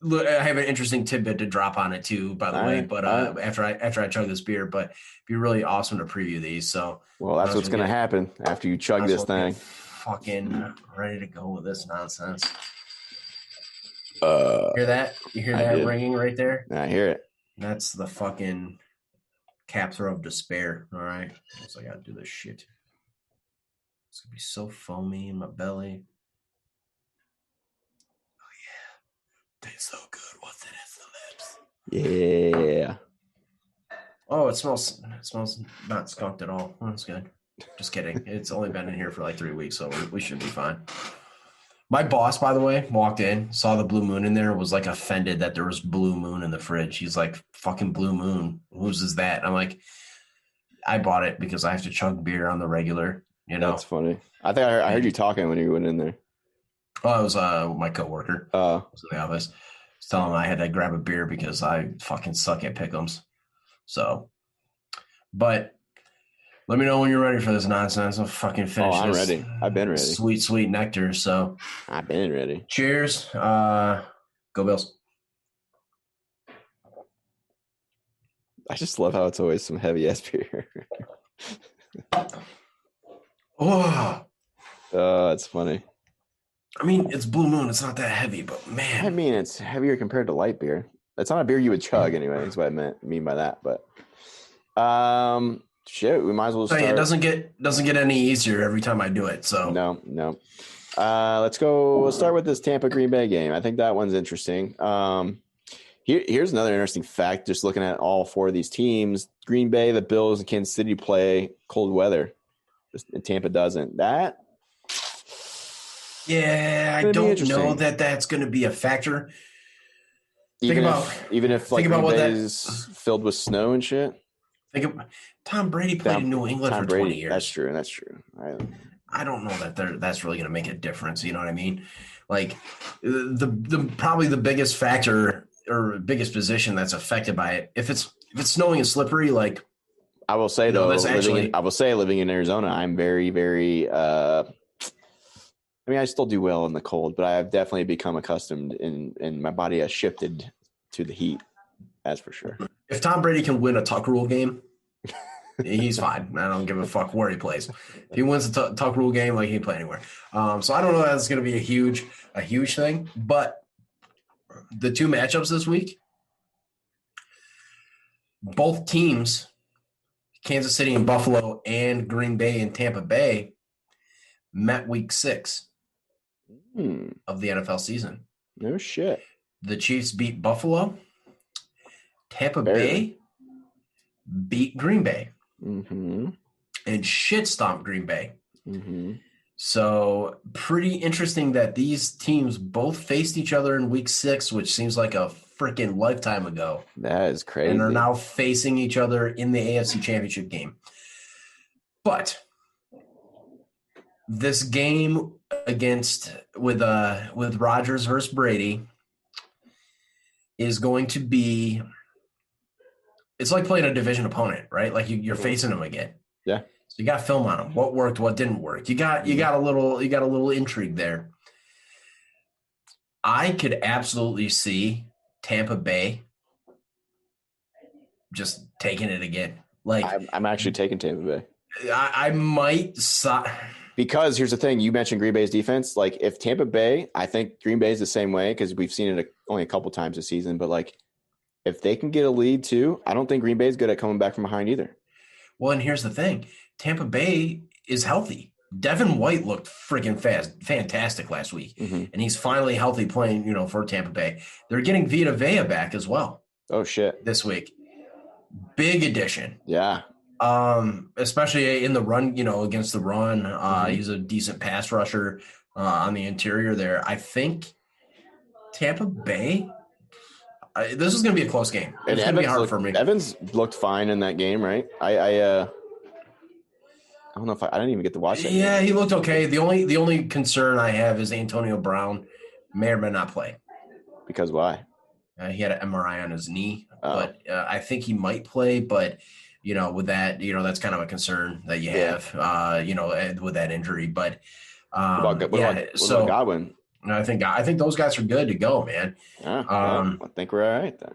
I have an interesting tidbit to drop on it too, by the way. But after I chug this beer, but it'd be really awesome to preview these. So that's what's going to happen after you chug this thing. Fucking ready to go with this nonsense. Hear that? You hear that ringing right there? I hear it. That's the fucking capture of despair. All right, so I gotta do this shit. It's gonna be so foamy in my belly. Oh yeah, tastes so good. What's it in the lips? Yeah. Oh, it smells not skunked at all. That's good. Just kidding. It's only been in here for 3 weeks, so we should be fine. My boss, by the way, walked in, saw the blue moon in there, was offended that there was blue moon in the fridge. He's like, fucking blue moon. Whose is that? I'm like, I bought it because I have to chug beer on the regular, That's funny. I think I heard you talking when you went in there. Oh, it was my coworker. I was in the office. I was telling him I had to grab a beer because I fucking suck at pick'ems. So, but let me know when you're ready for this nonsense. I'll fucking finish this. I'm ready. I've been ready. Sweet, sweet nectar. So I've been ready. Cheers. Go Bills. I just love how it's always some heavy ass beer. Oh, it's funny. I mean, it's Blue Moon. It's not that heavy, but man. I mean, it's heavier compared to light beer. It's not a beer you would chug anyway. That's what I mean by that. But shit, we might as well start. It doesn't get any easier every time I do it. So no. Let's go. We'll start with this Tampa Green Bay game. I think that one's interesting. Here's another interesting fact. Just looking at all 4 of these teams, Green Bay, the Bills, and Kansas City play cold weather. Tampa doesn't. I don't know that that's going to be a factor. Even if Green Bay is filled with snow and shit. Tom Brady played in New England for 20 years. That's true. I don't know that that's really going to make a difference. You know what I mean? The probably the biggest factor or biggest position that's affected by it. If it's snowing and slippery, I will say though, living in Arizona, I'm very, very. I still do well in the cold, but I have definitely become accustomed, and my body has shifted to the heat. That's for sure. If Tom Brady can win a tuck rule game, he's fine. I don't give a fuck where he plays. If he wins a tuck rule game, he can play anywhere. So I don't know if that's going to be a huge thing, but the 2 matchups this week, both teams, Kansas City and Buffalo and Green Bay and Tampa Bay, met week 6. of the NFL season. No shit. The Chiefs beat Buffalo. Tampa Barely. Bay beat Green Bay. Mm-hmm. And shit stomped Green Bay. Mm-hmm. So pretty interesting that these teams both faced each other in week 6, which seems like a freaking lifetime ago. That is crazy. And are now facing each other in the AFC Championship game. But this game with Rodgers versus Brady is going to be, it's like playing a division opponent, right? Like you're facing them again. Yeah. So you got film on them. What worked, what didn't work. You got a little intrigue there. I could absolutely see Tampa Bay just taking it again. Like I'm actually taking Tampa Bay. I might because here's the thing. You mentioned Green Bay's defense. Like if Tampa Bay, I think Green Bay is the same way because we've seen it only a couple times this season. But like if they can get a lead too, I don't think Green Bay is good at coming back from behind either. Well, and here's the thing. Tampa Bay is healthy. Devin White looked freaking fantastic last week, and he's finally healthy playing, for Tampa Bay. They're getting Vita Vea back as well. Oh shit! This week, big addition. Yeah. Especially in the run, against the run. He's a decent pass rusher on the interior there. I think Tampa Bay. This is going to be a close game. It's going to be hard for me. Evans looked fine in that game, right? I don't know if I didn't even get to watch that. Yeah, he looked okay. The only concern I have is Antonio Brown may or may not play. Because why? He had an MRI on his knee, but I think he might play. But with that, that's kind of a concern that you have, with that injury. But what about Godwin? I think those guys are good to go, man. I think we're all right then.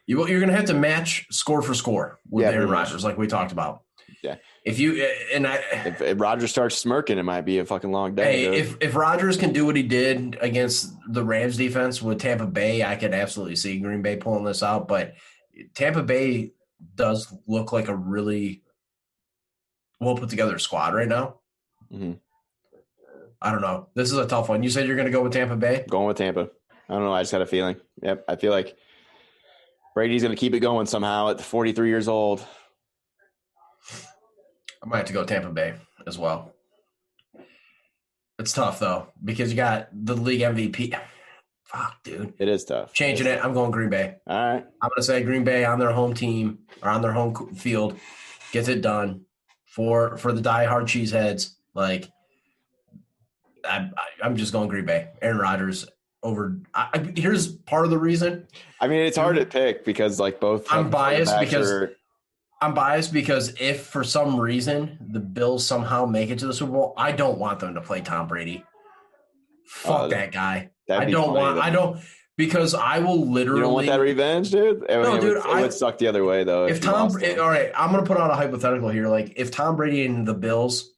You're going to have to match score for score with Aaron Rodgers, like we talked about. Yeah. If Rodgers starts smirking, it might be a fucking long day. Hey, if Rodgers can do what he did against the Rams defense with Tampa Bay, I could absolutely see Green Bay pulling this out. But Tampa Bay does look like a really well put together squad right now. Mm-hmm. I don't know. This is a tough one. You said you're going to go with Tampa Bay? Going with Tampa. I don't know. I just had a feeling. Yep. I feel like Brady's going to keep it going somehow at 43 years old. I might have to go Tampa Bay as well. It's tough, though, because you got the league MVP. Fuck, dude. It is tough. Changing it. I'm going Green Bay. All right. I'm going to say Green Bay on their home team or on their home field gets it done for the diehard cheeseheads. Like, I'm just going Green Bay. Aaron Rodgers over. Here's part of the reason. I mean, it's hard to pick because, like, both. I'm biased because if for some reason the Bills somehow make it to the Super Bowl, I don't want them to play Tom Brady. Fuck that guy. Because I will literally. You don't want that revenge, dude? It would suck the other way, though. All right, I'm going to put out a hypothetical here. Like, if Tom Brady and the Bills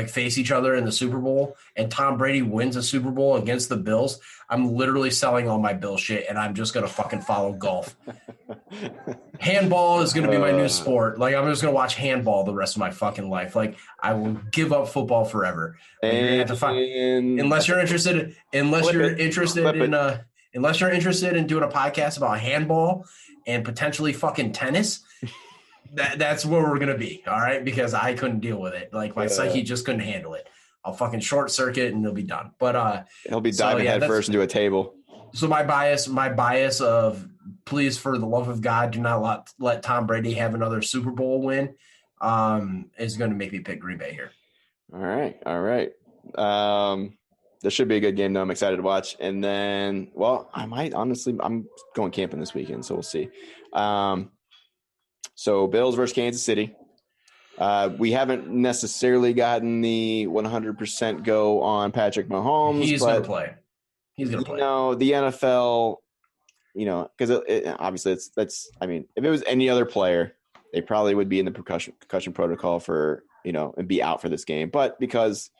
face each other in the Super Bowl and Tom Brady wins a Super Bowl against the Bills, I'm literally selling all my Bill shit and I'm just going to fucking follow golf. Handball is going to be my new sport. Like, I'm just going to watch handball the rest of my fucking life. Like, I will give up football forever. Unless you're interested in doing a podcast about handball and potentially fucking tennis. That's where we're gonna be, all right? Because I couldn't deal with it. Like my psyche just couldn't handle it. I'll fucking short circuit and it'll be done. But he'll be diving head first into a table. So my bias of please, for the love of God, do not let Tom Brady have another Super Bowl win, is going to make me pick Green Bay here. All right. This should be a good game, though. I'm excited to watch. And then, I'm going camping this weekend, so we'll see. So Bills versus Kansas City. We haven't necessarily gotten the 100% go on Patrick Mahomes. He's going to play. The NFL, because obviously if it was any other player, they probably would be in the concussion protocol for, and be out for this game. But because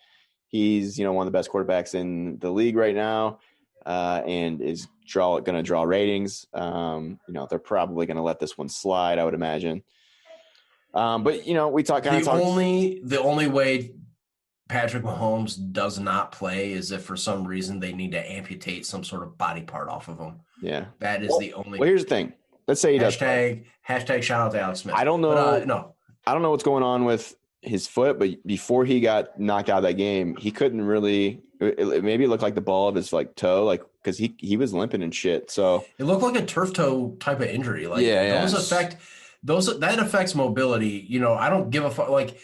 he's, one of the best quarterbacks in the league right now, and is going to draw ratings. They're probably going to let this one slide, I would imagine. But we the only way Patrick Mahomes does not play is if for some reason they need to amputate some sort of body part off of him. Yeah. That is the only. Well, here's the thing. Let's say he does play. Hashtag shout out to Alex Smith. I don't know. But, no. I don't know what's going on with his foot, but before he got knocked out of that game, he couldn't really. Maybe it looked like the ball of his because he was limping and shit. So it looked like a turf toe type of injury. That affects mobility. I don't give a fuck. Like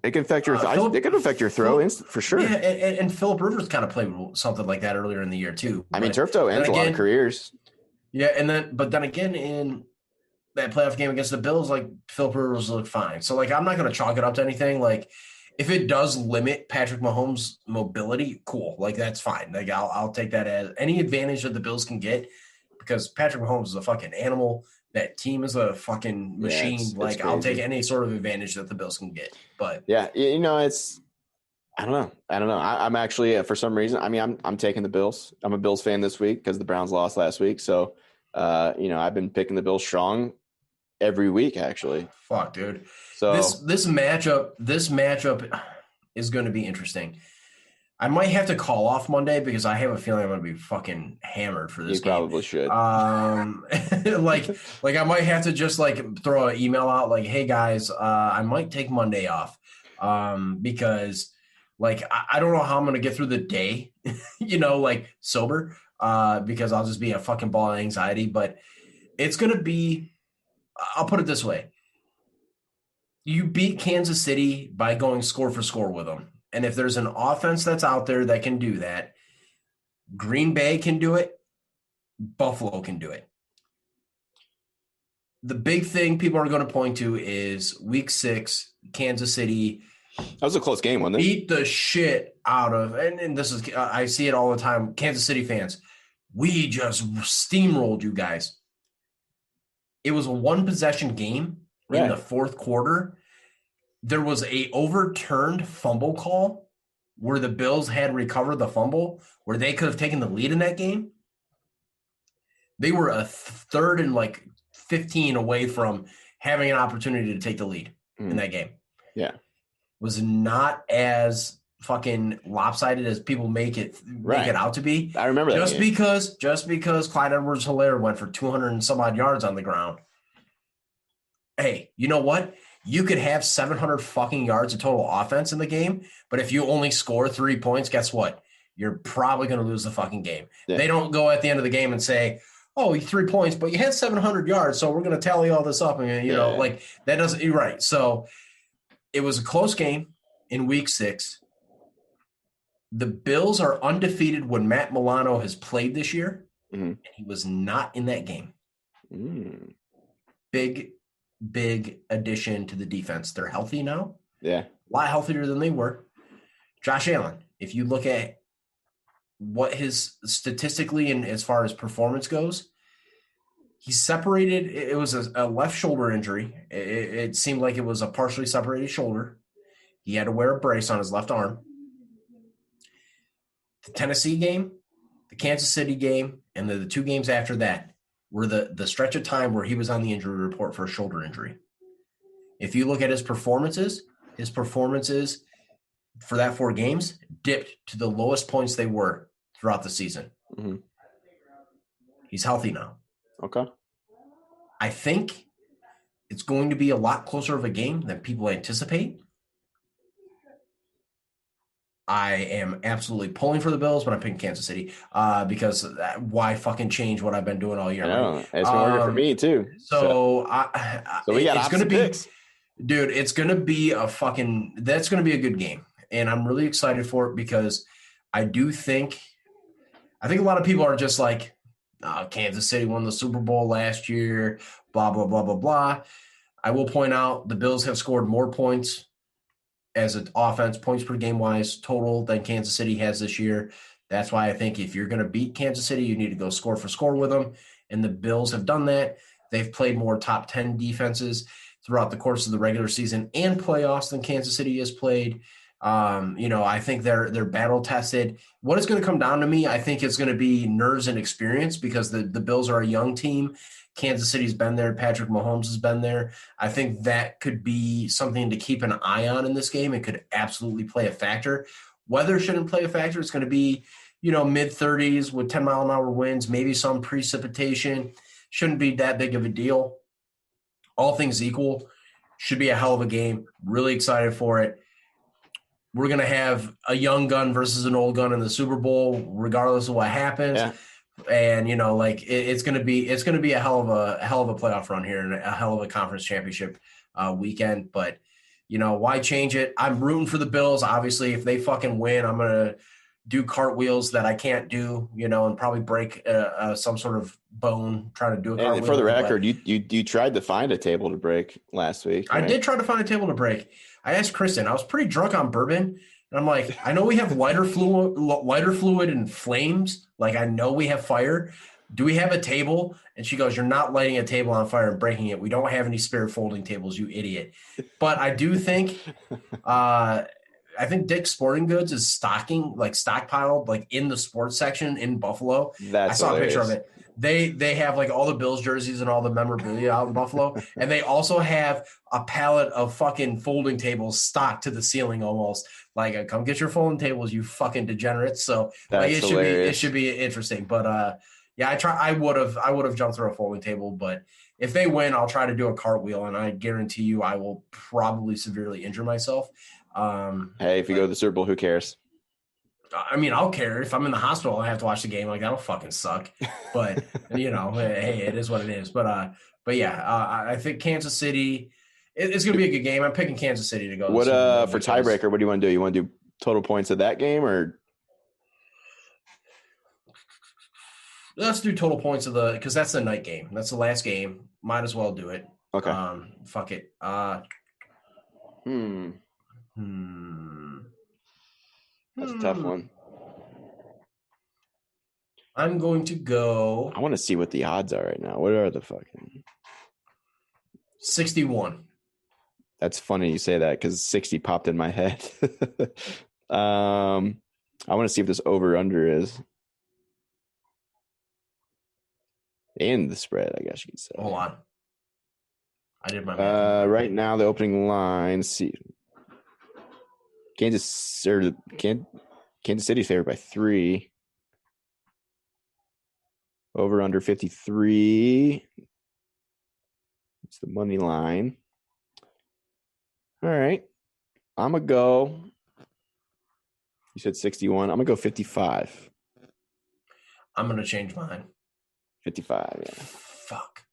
it can affect your. It can affect your throw for sure. Yeah, and Phillip Rivers kind of played something like that earlier in the year too. I mean, turf toe ends a lot of careers. Yeah, but then again in that playoff game against the Bills, like Phillip Rivers looked fine. So like I'm not going to chalk it up to anything. Like if it does limit Patrick Mahomes' mobility, cool. Like that's fine. Like I'll take that as any advantage that the Bills can get because Patrick Mahomes is a fucking animal. That team is a fucking machine. It's I'll take any sort of advantage that the Bills can get. But yeah, it's I don't know. I'm actually for some reason. I mean, I'm taking the Bills. I'm a Bills fan this week because the Browns lost last week. So I've been picking the Bills strong every week actually. Fuck, dude. So this matchup is going to be interesting. I might have to call off Monday because I have a feeling I'm going to be fucking hammered for this game. You probably should. Like I might have to just throw an email out like, hey guys, I might take Monday off because I don't know how I'm going to get through the day, sober because I'll just be a fucking ball of anxiety. But it's going to be, I'll put it this way. You beat Kansas City by going score for score with them. And if there's an offense that's out there that can do that, Green Bay can do it. Buffalo can do it. The big thing people are going to point to is Week 6, Kansas City. That was a close game, wasn't it? Beat the shit out of, and this is, I see it all the time, Kansas City fans. We just steamrolled you guys. It was a one-possession game in the fourth quarter. There was a overturned fumble call where the Bills had recovered the fumble, where they could have taken the lead in that game. They were a third and 15 away from having an opportunity to take the lead in that game. Yeah. Was not as fucking lopsided as people make it out to be. I remember that game. Just because Clyde Edwards-Helaire went for 200 and some odd yards on the ground. Hey, you know what? You could have 700 fucking yards of total offense in the game, but if you only score 3 points, guess what? You're probably going to lose the fucking game. Yeah. They don't go at the end of the game and say, oh, 3 points, but you had 700 yards, so we're going to tally all this up. And, that doesn't – you're right. So it was a close game in Week 6. The Bills are undefeated when Matt Milano has played this year, and he was not in that game. Big addition to the defense. They're healthy now. Yeah. A lot healthier than they were. Josh Allen, if you look at what his statistically and as far as performance goes, he's separated. It was a left shoulder injury. It seemed like it was a partially separated shoulder. He had to wear a brace on his left arm. The Tennessee game, the Kansas City game, and the 2 games after that were the stretch of time where he was on the injury report for a shoulder injury. If you look at his performances for that 4 games dipped to the lowest points they were throughout the season. He's healthy now. Okay. I think it's going to be a lot closer of a game than people anticipate. I am absolutely pulling for the Bills, but I'm picking Kansas City because why fucking change what I've been doing all year? No, it's been working for me too. So we got opposite picks. Dude, it's going to be that's going to be a good game. And I'm really excited for it because I think a lot of people are just like, Kansas City won the Super Bowl last year, blah, blah, blah, blah, blah. I will point out the Bills have scored more points as an offense, points per game wise total than Kansas City has this year. That's why I think if you're going to beat Kansas City, you need to go score for score with them. And the Bills have done that. They've played more top 10 defenses throughout the course of the regular season and playoffs than Kansas City has played. I think they're battle tested. What it's going to come down to me, I think it's going to be nerves and experience because the Bills are a young team. Kansas City's been there. Patrick Mahomes has been there. I think that could be something to keep an eye on in this game. It could absolutely play a factor. Weather shouldn't play a factor. It's going to be, mid 30s with 10-mile-an-hour winds, maybe some precipitation. Shouldn't be that big of a deal. All things equal, should be a hell of a game. Really excited for it. We're going to have a young gun versus an old gun in the Super Bowl, regardless of what happens. Yeah. And, it's going to be a hell of a playoff run here and a hell of a conference championship weekend. But, why change it? I'm rooting for the Bills. Obviously, if they fucking win, I'm going to do cartwheels that I can't do, and probably break some sort of bone trying to do a cartwheel. And for the record, you tried to find a table to break last week. Right? I did try to find a table to break. I asked Kristen. I was pretty drunk on bourbon, and I'm like, I know we have lighter fluid and flames. Like, I know we have fire. Do we have a table? And she goes, you're not lighting a table on fire and breaking it. We don't have any spare folding tables, you idiot. But I do think I think Dick's Sporting Goods is stockpiled like in the sports section in Buffalo. That's I saw hilarious. a picture of it. They have like all the Bills jerseys and all the memorabilia out in Buffalo. And they also have a pallet of fucking folding tables stocked to the ceiling almost. Like, come get your folding tables, you fucking degenerates. So it should be interesting. But I would have jumped through a folding table, but if they win, I'll try to do a cartwheel, and I guarantee you I will probably severely injure myself. Hey, if you go to the Super Bowl, who cares? I mean, I'll care. If I'm in the hospital and I have to watch the game, like, that'll fucking suck. But, hey, it is what it is. But I think Kansas City, it's going to be a good game. I'm picking Kansas City to go. What for tiebreaker, what do you want to do? You want to do total points of that game, or? Let's do total points because that's the night game. That's the last game. Might as well do it. Okay. Fuck it. That's a tough one. I'm going to go. I want to see what the odds are right now. What are the fucking 61? That's funny you say that because 60 popped in my head. I want to see if this over under is. And the spread, I guess you could say. Hold on. I did my math. Right now, the opening line. See, Kansas City favored by 3. Over under 53. It's the money line. All right, I'm gonna go. You said 61. I'm gonna go 55. I'm gonna change mine. 55, yeah. Fuck.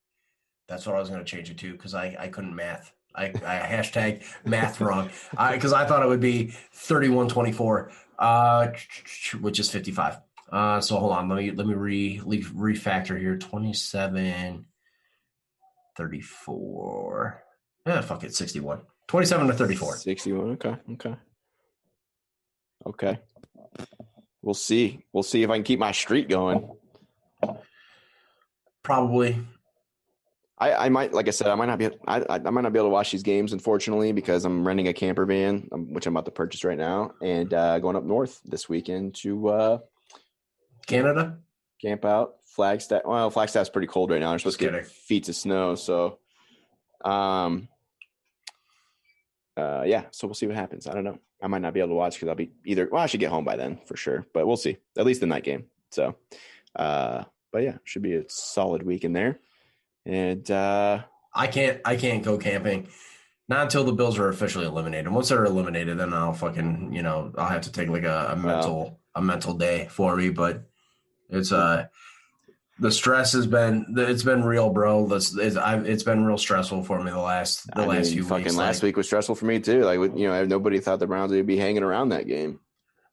That's what I was going to change it to because I couldn't math. I hashtag math wrong because I thought it would be 31-24, which is 55. So hold on. Let me refactor here. 27-34. Yeah, fuck it. 61. 27-34. 61. Okay. We'll see. We'll see if I can keep my streak going. Probably. I might, like I said, I might not be able to watch these games, unfortunately, because I'm renting a camper van, which I'm about to purchase right now, and going up north this weekend to Canada. Camp out. Flagstaff. Well, Flagstaff's pretty cold right now. They're supposed to get feet of snow, so so we'll see what happens. I don't know. I might not be able to watch because I'll be I should get home by then for sure, but we'll see. At least the night game. So, but yeah, should be a solid week in there. And I can't go camping. Not until the Bills are officially eliminated. Once they're eliminated, then I'll fucking, I'll have to take like a mental day for me. But it's the stress has been real, bro. It's been real stressful for me the last few weeks. Last week was stressful for me too. Like, nobody thought the Browns would be hanging around that game.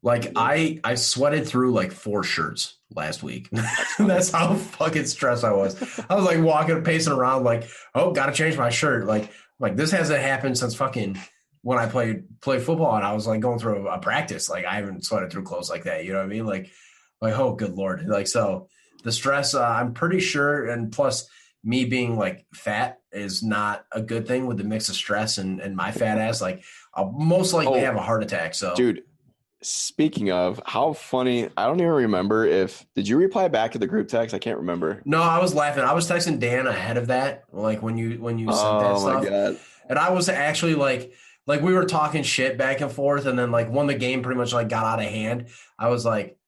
Like I sweated through like 4 shirts last week. That's how fucking stressed I was. I was like pacing around like, oh, got to change my shirt. Like this hasn't happened since fucking when I played football and I was like going through a practice. Like I haven't sweated through clothes like that. You know what I mean? Like, oh, good Lord. Like, so the stress, I'm pretty sure. And plus, me being like fat is not a good thing with the mix of stress and my fat ass. Like I'll most likely have a heart attack. So, dude, speaking of, how funny, I don't even remember did you reply back to the group text? I can't remember. No, I was laughing. I was texting Dan ahead of that, like when you sent that stuff. Oh my God. And I was actually like we were talking shit back and forth, and then like when the game pretty much like got out of hand, I was like,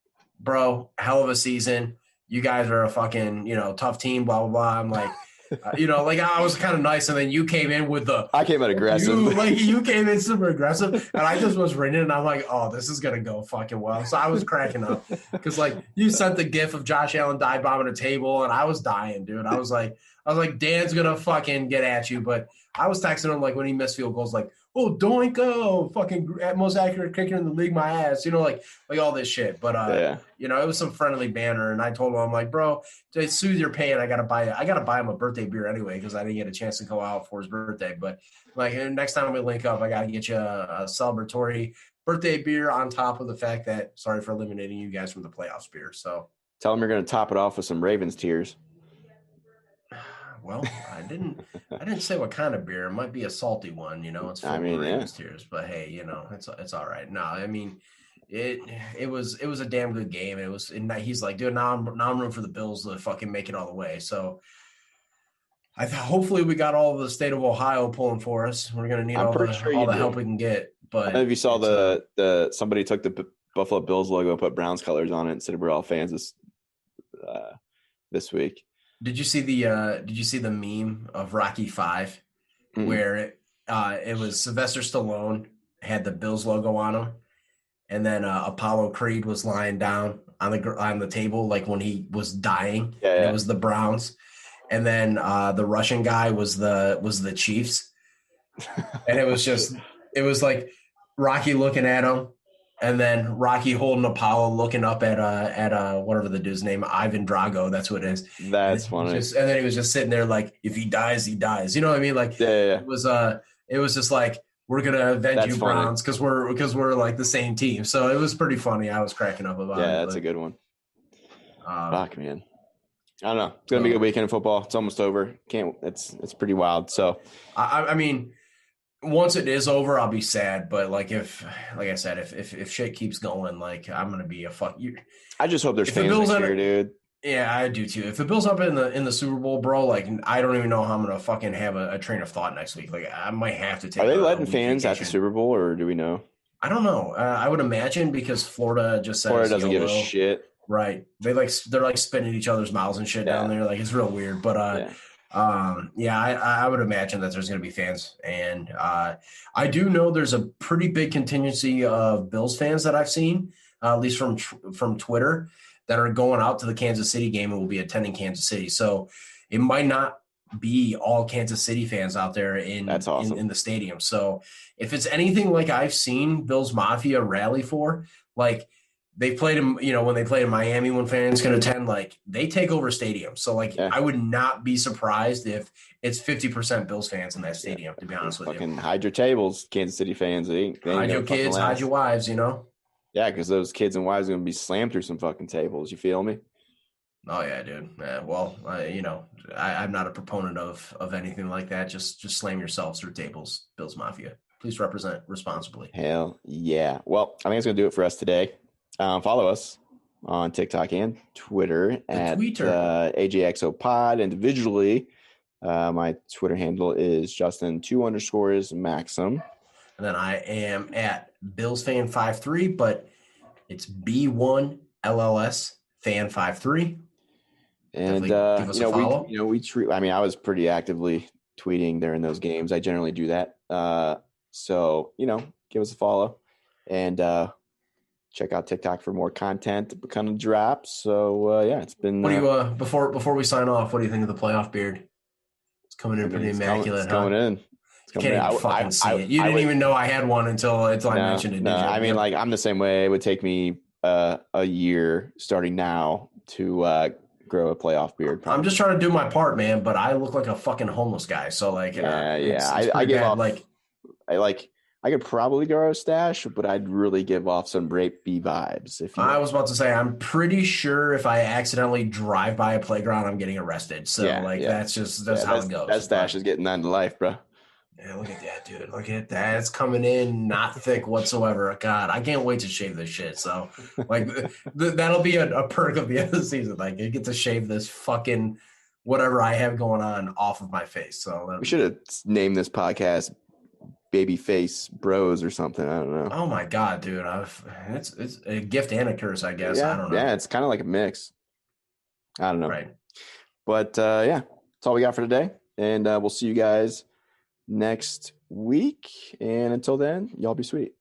bro, hell of a season. You guys are a fucking, tough team, blah, blah, blah. I'm like, like I was kind of nice, and then you came in with I came in aggressive. You came in super aggressive, and I just was reading, and I'm like, oh, this is gonna go fucking well. So I was cracking up because like you sent the gif of Josh Allen dive bombing a table, and I was dying, dude. I was like, Dan's gonna fucking get at you, but I was texting him like when he missed field goals, like, oh, doinko, fucking most accurate kicker in the league, my ass, like all this shit. But it was some friendly banner, and I told him, I'm like, bro, to soothe your pain, I gotta buy him a birthday beer anyway because I didn't get a chance to go out for his birthday. But like next time we link up, I gotta get you a celebratory birthday beer on top of the fact that sorry for eliminating you guys from the playoffs beer. So tell him you're gonna top it off with some Ravens tears. Well, I didn't say what kind of beer. It might be a salty one, It's full of Ravens tears, but hey, it's all right. No, I mean, it was a damn good game. He's like, dude, now I'm rooting for the Bills to fucking make it all the way. So, hopefully we got all of the state of Ohio pulling for us. We're gonna need all the help we can get. But I don't know if you saw somebody took the Buffalo Bills logo and put Browns colors on it and said we're all fans this week. Did you see the meme of Rocky V where it was Sylvester Stallone had the Bills logo on him, and then Apollo Creed was lying down on the table like when he was dying. Yeah. It was the Browns, and then the Russian guy was the Chiefs, and it was like Rocky looking at him. And then Rocky holding Apollo, looking up at whatever the dude's name, Ivan Drago. That's what it is. That's funny. And then he was just sitting there like, if he dies, he dies. You know what I mean? Like, yeah. It was just like, we're gonna avenge you, Browns, because we're like the same team. So it was pretty funny. I was cracking up about it. Yeah, that's a good one. Fuck, man. I don't know. It's gonna be a good weekend of football. It's almost over. It's pretty wild. So I mean. Once it is over, I'll be sad. But like I said, if shit keeps going, like I'm gonna be a fuck you. I just hope there's fans next year, dude. Yeah, I do too. If the Bills up in the Super Bowl, bro, like I don't even know how I'm gonna fucking have a train of thought next week. Like I might have to take. Are they letting fans at the Super Bowl, or do we know? I don't know. I would imagine because Florida just says Florida doesn't give a shit. Right? They're like spitting each other's mouths and shit down there. Like it's real weird. But I would imagine that there's going to be fans, and I do know there's a pretty big contingency of Bills fans that I've seen, at least from Twitter, that are going out to the Kansas City game and will be attending Kansas City. So it might not be all Kansas City fans out there in the stadium. So if it's anything like I've seen Bills Mafia rally for, like. They played him, when they played in Miami, when fans can attend, like they take over stadiums. So I would not be surprised if it's 50% Bills fans in that stadium, to be honest with you. Fucking hide your tables, Kansas City fans. Hide your kids, hide your wives, Yeah, because those kids and wives are going to be slammed through some fucking tables. You feel me? Oh, yeah, dude. I'm not a proponent of anything like that. Just slam yourselves through tables, Bills Mafia. Please represent responsibly. Hell yeah. Well, I think it's going to do it for us today. Follow us on TikTok and Twitter at Ajxo Pod. Individually, my Twitter handle is Justin2_Maxim. And then I am at BillsFan53, but it's B1LLS Fan53. And give us a follow. I was pretty actively tweeting during those games. I generally do that. So give us a follow and check out TikTok for more content kind of drops. So it's been. What do you before we sign off? What do you think of the playoff beard? It's coming in pretty immaculate. It's coming in. Can't even fucking see it. You didn't even know I had one until I mentioned it. No, I mean, like I'm the same way. It would take me a year starting now to grow a playoff beard. Probably. I'm just trying to do my part, man. But I look like a fucking homeless guy. So like, I give off like I could probably grow a stash, but I'd really give off some rapey vibes. If you I was about to say, I'm pretty sure if I accidentally drive by a playground, I'm getting arrested. So that's how it goes. That stash is getting on to life, bro. Yeah, look at that, dude. Look at that. It's coming in not thick whatsoever. God, I can't wait to shave this shit. So, that'll be a perk of the end of the season. Like, I get to shave this fucking whatever I have going on off of my face. So, we should have named this podcast Babyface Bros or something. I don't know. Oh my God, dude. It's a gift and a curse, I guess. Yeah, I don't know. Yeah, it's kind of like a mix. I don't know. Right. But that's all we got for today. And we'll see you guys next week. And until then, y'all be sweet.